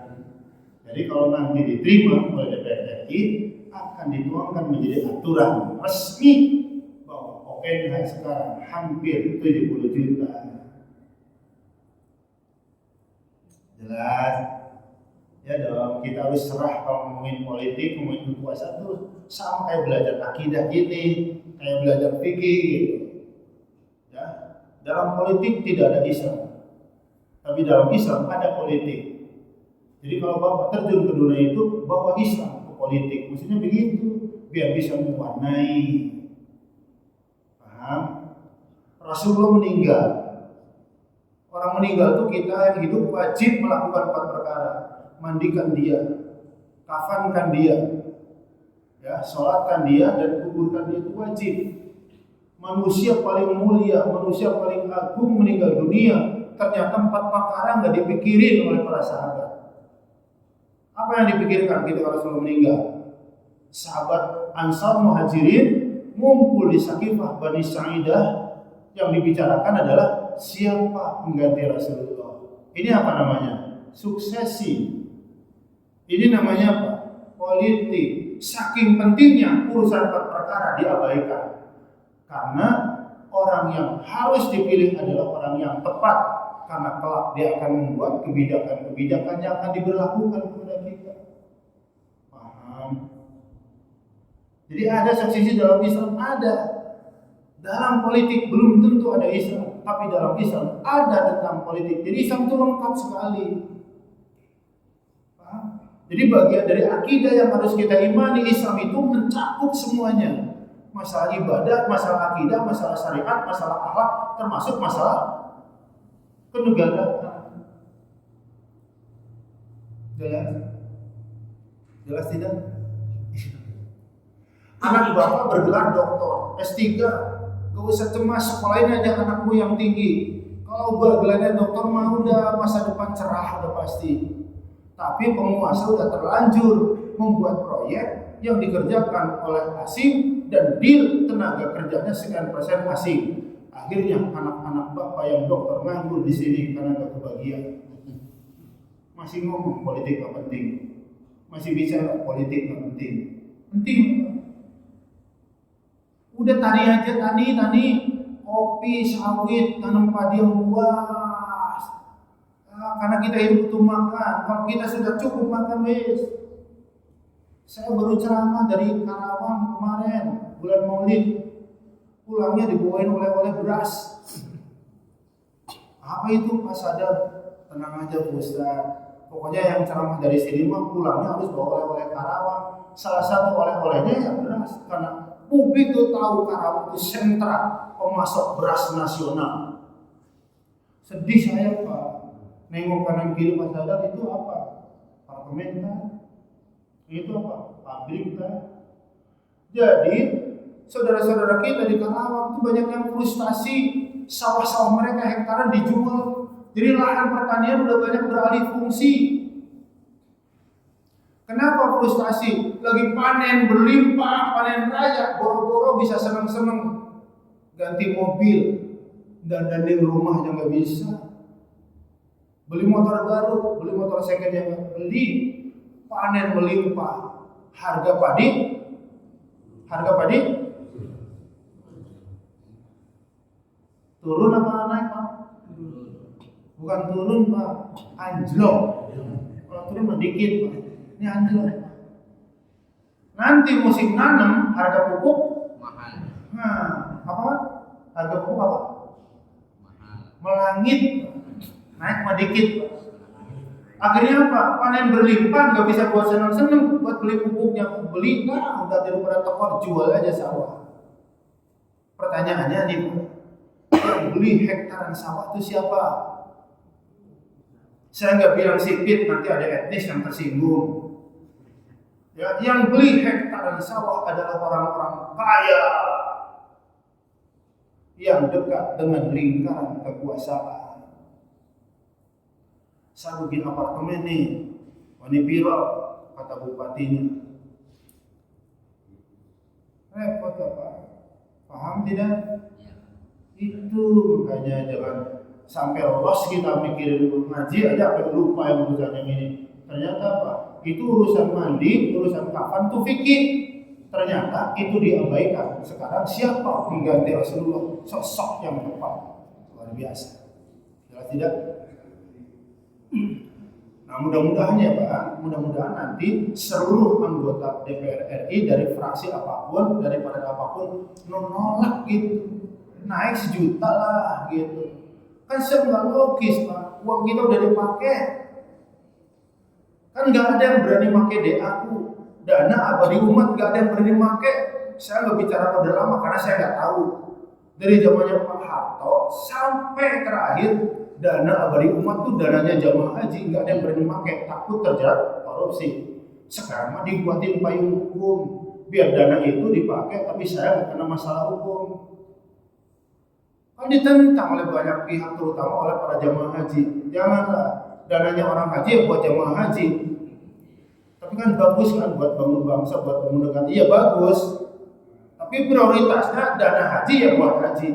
Jadi kalau nanti diterima oleh DPR RI akan dituangkan menjadi aturan resmi bahwa ONH sekarang hampir 70 juta. Jelas? Ya dong, kita harus serah kalau ngomongin politik, ngomongin kekuasaan tuh sama kayak belajar akidah ini, kayak belajar fikih gitu. Ya, dalam politik tidak ada Islam. Tapi dalam Islam ada politik. Jadi kalau Bapak terjun ke dunia itu, bawa Islam ke politik. Maksudnya begitu, biar bisa mewarnai. Paham? Rasulullah meninggal. Orang meninggal itu kita yang hidup wajib melakukan 4 perkara. Mandikan dia, kafankan dia, ya, sholatkan dia, dan kuburkan dia, itu wajib. Manusia paling mulia, manusia paling agung meninggal dunia. Ternyata 4 perkara nggak dipikirin oleh para sahabat. Apa yang dipikirkan ketika Rasulullah meninggal? Sahabat Ansar Muhajirin ngumpul di Saqifah Bani Sa'idah, yang dibicarakan adalah siapa pengganti Rasulullah. Ini apa namanya? Suksesi. Ini namanya apa? Politik. Saking pentingnya urusan 4 perkara diabaikan. Karena orang yang harus dipilih adalah orang yang tepat. Karena kelak dia akan membuat kebijakan-kebijakan yang akan diberlakukan kepada kita. Paham? Jadi ada suksesi dalam Islam, ada. Dalam politik belum tentu ada Islam, tapi dalam Islam ada tentang politik. Jadi Islam itu lengkap sekali. Paham? Jadi bagian dari akidah yang harus kita imani, Islam itu mencakup semuanya. Masalah ibadah, masalah akidah, masalah syariat, masalah akhlak, termasuk masalah kenegaraan. Jelas? Jelas tidak? Anak bapak bergelar doktor, S3, gak usah cemas, sekolahin aja anakmu yang tinggi. Kalau gelarnya dokter mah udah masa depan cerah udah pasti. Tapi penguasa udah terlanjur membuat proyek yang dikerjakan oleh asing dan deal tenaga kerjanya sekian persen asing. Akhirnya anak-anak bapak yang dokter nganggur di sini karena gak kebagian. Masih ngomong politik gak penting, masih bicara politik gak penting. Penting. Udah tani aja, tani, kopi, sawit, tanam padi yang luas. Karena kita hidup butuh makan. Kalau kita sudah cukup makan, wes. Saya baru ceramah dari Karawang kemarin, bulan Maulid. Pulangnya dibawain oleh beras. Apa itu Pak Sadar? Tenang aja Pak Ustaz. Pokoknya yang ceramah dari sini mah pulangnya harus bawa oleh-oleh Karawang. Salah satu oleh-olehnya ya beras, karena publik tuh tahu Karawang itu sentra pemasok beras nasional. Sedih saya Pak, nengok kanan kiri pas sadar itu apa? Apartemen kan? Itu apa? Pabrik kan? Jadi saudara-saudara kita di Karawang itu banyak yang frustasi, sawah-sawah mereka hektaran dijual. Jadi lahan pertanian udah banyak beralih fungsi. Kenapa frustasi? Lagi panen berlimpah, panen raya, boro-boro bisa seneng-seneng ganti mobil, dandanin rumah yang nggak bisa, beli motor baru, beli motor second yang nggak beli, panen melimpah, harga padi turun apa naik Pak? Bukan turun Pak, anjlok. Kalau turun mah dikit Pak, ini anjlok. Nanti musim nanam harga pupuk mahal. Nah, apa? Harga pupuk apa? Mahal. Melangit, naik mah dikit. Akhirnya apa? Panen berlimpah, nggak bisa buat seneng-seneng, buat beli pupuknya, beli lah, udah daripada tekor jual aja sawah. Pertanyaannya nih, yang beli hektaran sawah itu siapa? Saya nggak bilang sipit, nanti ada etnis yang tersinggung. Ya, yang beli hektaran sawah adalah orang-orang kaya yang dekat dengan lingkaran kekuasaan. Saya bikin apartemen nih, wani piro, kata bupatinya. Repot apa? Paham tidak? Itu makanya jangan sampai lolos kita mikirin ngaji aja sampai lupa yang urusan yang ini. Ternyata apa? Itu urusan mandi, urusan kafan itu fikih. Ternyata itu diabaikan. Sekarang siapa pengganti Rasulullah? Sosok yang tepat, luar biasa. Jelas tidak? Nah mudah-mudahan ya Pak, mudah-mudahan nanti seluruh anggota DPR RI dari fraksi apapun, dari partai apapun menolak gitu, naik 1 juta lah gitu. Kan nggak logis Pak, uang kita udah dipakai. Kan nggak ada yang berani pakai DA-ku, dana abadi umat nggak ada yang berani pakai. Saya nggak bicara pada lama karena saya nggak tahu. Dari zamannya Pak Harto sampai terakhir dana abadi umat tuh dananya jamaah haji, nggak ada yang berani pakai, takut terjerat korupsi. Sekarang mah dibuatin payung hukum biar dana itu dipakai, tapi saya nggak kena masalah hukum. Kan ditentang oleh banyak pihak, terutama oleh para jamaah haji. Janganlah dananya orang haji ya buat jamaah haji. Tapi kan bagus kan buat bangun bangsa, buat bangun negara. Iya bagus. Tapi prioritasnya dana haji ya buat haji.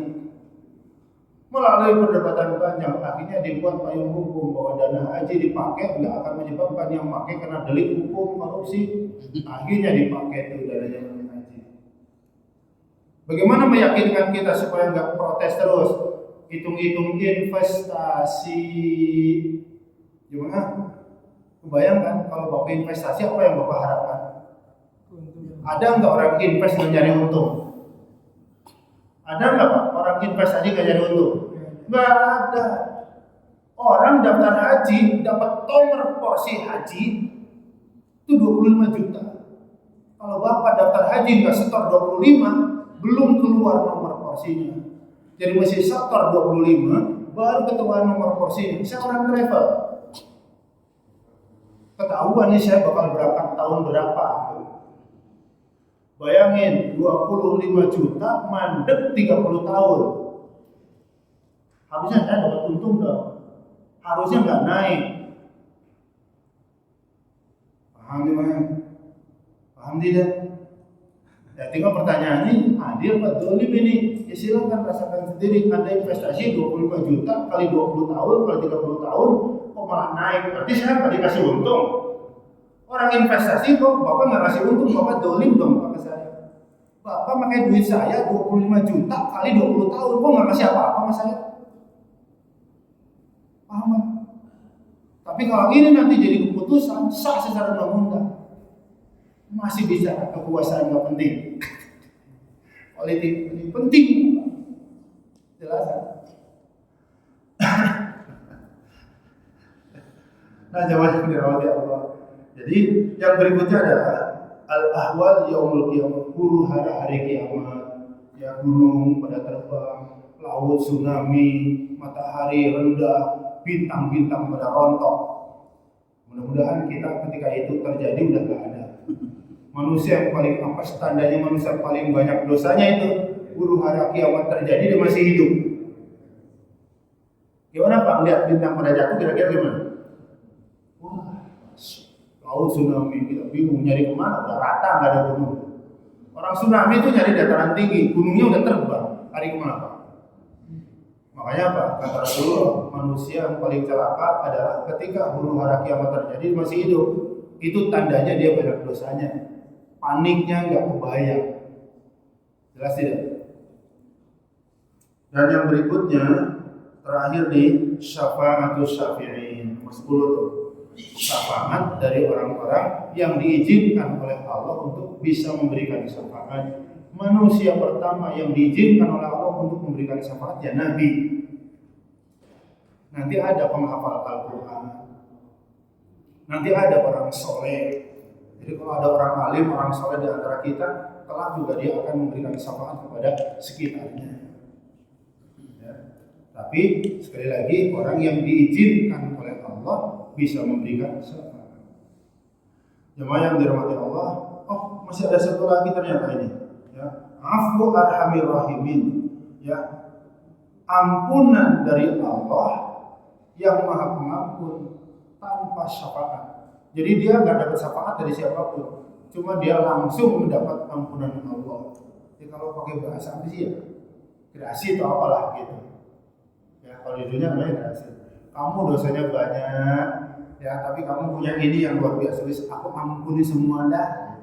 Melalui perdebatan panjang, akhirnya dibuat payung hukum bahwa dana haji dipakai nggak akan menyebabkan yang pakai kena delik hukum korupsi. Akhirnya dipakai itu dananya haji. Bagaimana meyakinkan kita supaya nggak protes terus? Hitung-hitung investasi, gimana? Kebayangkan kalau Bapak investasi apa yang Bapak harapkan? Ada nggak orang invest mencari untung? Ada nggak Pak orang investasi nggak cari untung? Nggak ada. Orang daftar haji dapat nomor porsi haji itu 25 juta. Kalau Bapak daftar haji nggak setor 25, belum keluar nomor porsinya. Jadi masih setor 25, baru ketahuan nomor porsinya. Saya orang travel. Ketahuan nih saya bakal berangkat tahun berapa. Bayangin 25 juta mandek 30 tahun. Harusnya saya dapat untung dong. Harusnya nggak naik. Paham gimana? Paham tidak? Ya tinggal pertanyaannya, adil Pak Dolim ini? Ya silakan rasakan sendiri. Anda investasi 25 juta kali 20 tahun, kali 30 tahun, kok malah naik? Berarti saya nggak dikasih untung. Orang investasi kok Bapak nggak kasih untung, Bapak dolim dong Pak ke saya. Bapak pakai duit saya 25 juta kali 20 tahun, kok nggak kasih apa-apa sama saya? Paham? Tapi kalau ini nanti jadi keputusan sah secara undang-undang, masih bicara kekuasaan nggak penting. Politik ini penting, jelas. Nah, jamaah yang dirahmati Allah. Jadi yang berikutnya adalah al-ahwal yaumul qiyamah, huru hara hari kiamat. Ya, gunung pada terbang, laut tsunami, matahari rendah, bintang-bintang pada rontok. Mudah-mudahan kita ketika itu terjadi udah gak ada. Manusia yang paling apa standarnya manusia paling banyak dosanya itu huru hara kiamat terjadi dia masih hidup. Gimana Pak melihat bintang pada jatuh kira-kira gimana? Wah, laut tsunami kita bingung nyari kemana, udah rata nggak ada gunung. Orang tsunami itu nyari dataran tinggi, gunungnya udah terbang, hari kemana Pak? Makanya apa? Kata Rasulullah, manusia yang paling celaka adalah ketika huru hara kiamat terjadi masih hidup. Itu tandanya dia banyak dosanya. Paniknya nggak kebayang. Jelas tidak? Dan yang berikutnya terakhir di syafa'atus syafi'in, 10 tuh. Syafaat dari orang-orang yang diizinkan oleh Allah untuk bisa memberikan syafaat. Manusia pertama yang diizinkan oleh Allah untuk memberikan syafaat ya Nabi. Nanti ada penghafal Al-Quran. Nanti ada orang soleh. Jadi kalau ada orang alim, orang soleh di antara kita, kelak juga dia akan memberikan syafaat kepada sekitarnya. Ya. Tapi sekali lagi orang yang diizinkan oleh Allah bisa memberikan syafaat. Jemaah yang dirahmati Allah, oh masih ada satu lagi ternyata ini. Ya, afu arhamir rahimin. Ya, ampunan dari Allah yang Maha Pengampun tanpa syafaat. Jadi dia nggak dapat syafaat dari siapapun, cuma dia langsung mendapat ampunan Allah. Jadi kalau pakai bahasa apa sih ya? Gerasi atau apalah gitu. Ya kalau di dunia namanya gerasi. Kamu dosanya banyak, ya tapi kamu punya ini yang luar biasa. Aku ampuni semua dah.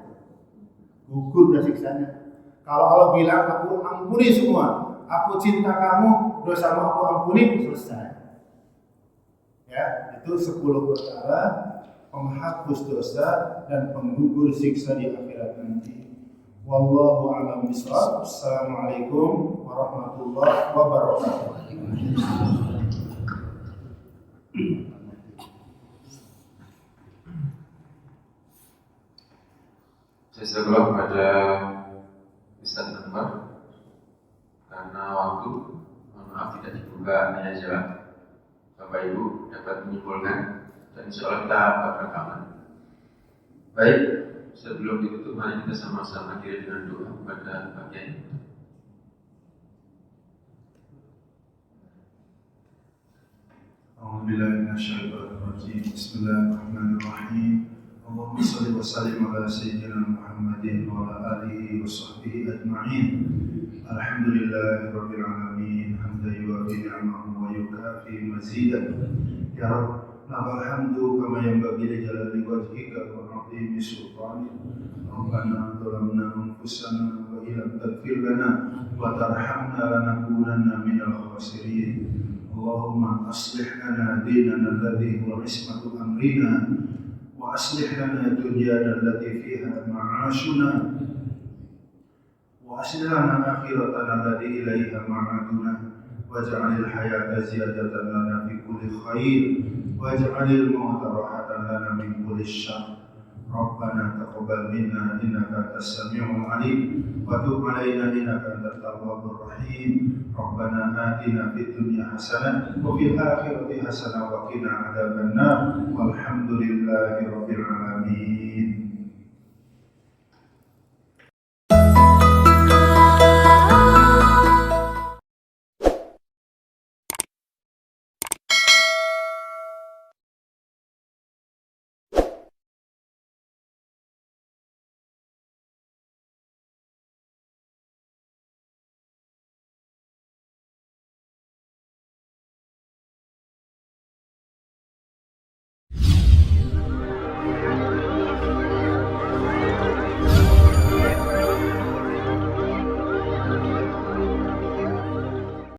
Gugur dah siksanya. Kalau Allah bilang aku ampuni semua, aku cinta kamu, dosamu aku ampuni, selesai. Ya itu 10 perkara penghapus dosa dan penggugur siksa di akhirat nanti. Wallahu a'lam bishawab. Assalamualaikum warahmatullahi wabarakatuh. Jazakallah kepada Ustaz Anwar karena waktu, maaf tidak dibuka hanya jalan. Bapak Ibu dapat menyimpulkan dan insya Allah kita berrekaman. Baik, sebelum ditutup mari kita sama-sama akhiri dengan doa kepada bagian ini. A'udzubillahi minasyaitonir rajim. Bismillahirrahmanirrahim. Allahumma shalli wa sallim ala sayyidina Muhammadin wa ala alihi wa sahbihi ajma'in. Alhamdulillahirabbil alamin. Hamdan yuwafi ni'amahu wa yukafi mazidah. Ya Rabb, lakal hamdu kama yanbaghi li jalali wajhika wa 'azimi sultanik. Rabbana zalamna anfusana wa illam taghfir lana wa tarhamna lanakunanna minal khasirin. Allahumma aslih lana dinana alladhi huwa ismatu amrina wa aslih lana dunyana allati fiha ma'ashuna wa aslih lana akhiratana allati ilaiha ma'aduna waj'alil hayata ziyadatan lana fi kulli khair waj'alil mauta rahatan lana min kulli syarr. Rabbana taqabbal minna innaka antas samiul alim wa tub 'alaina innaka antat tawwabur rahim. Rabbana atina fid dunya hasanah wa fil akhirati hasanah wa qina adzabannar. Walhamdulillahi rabbil alamin.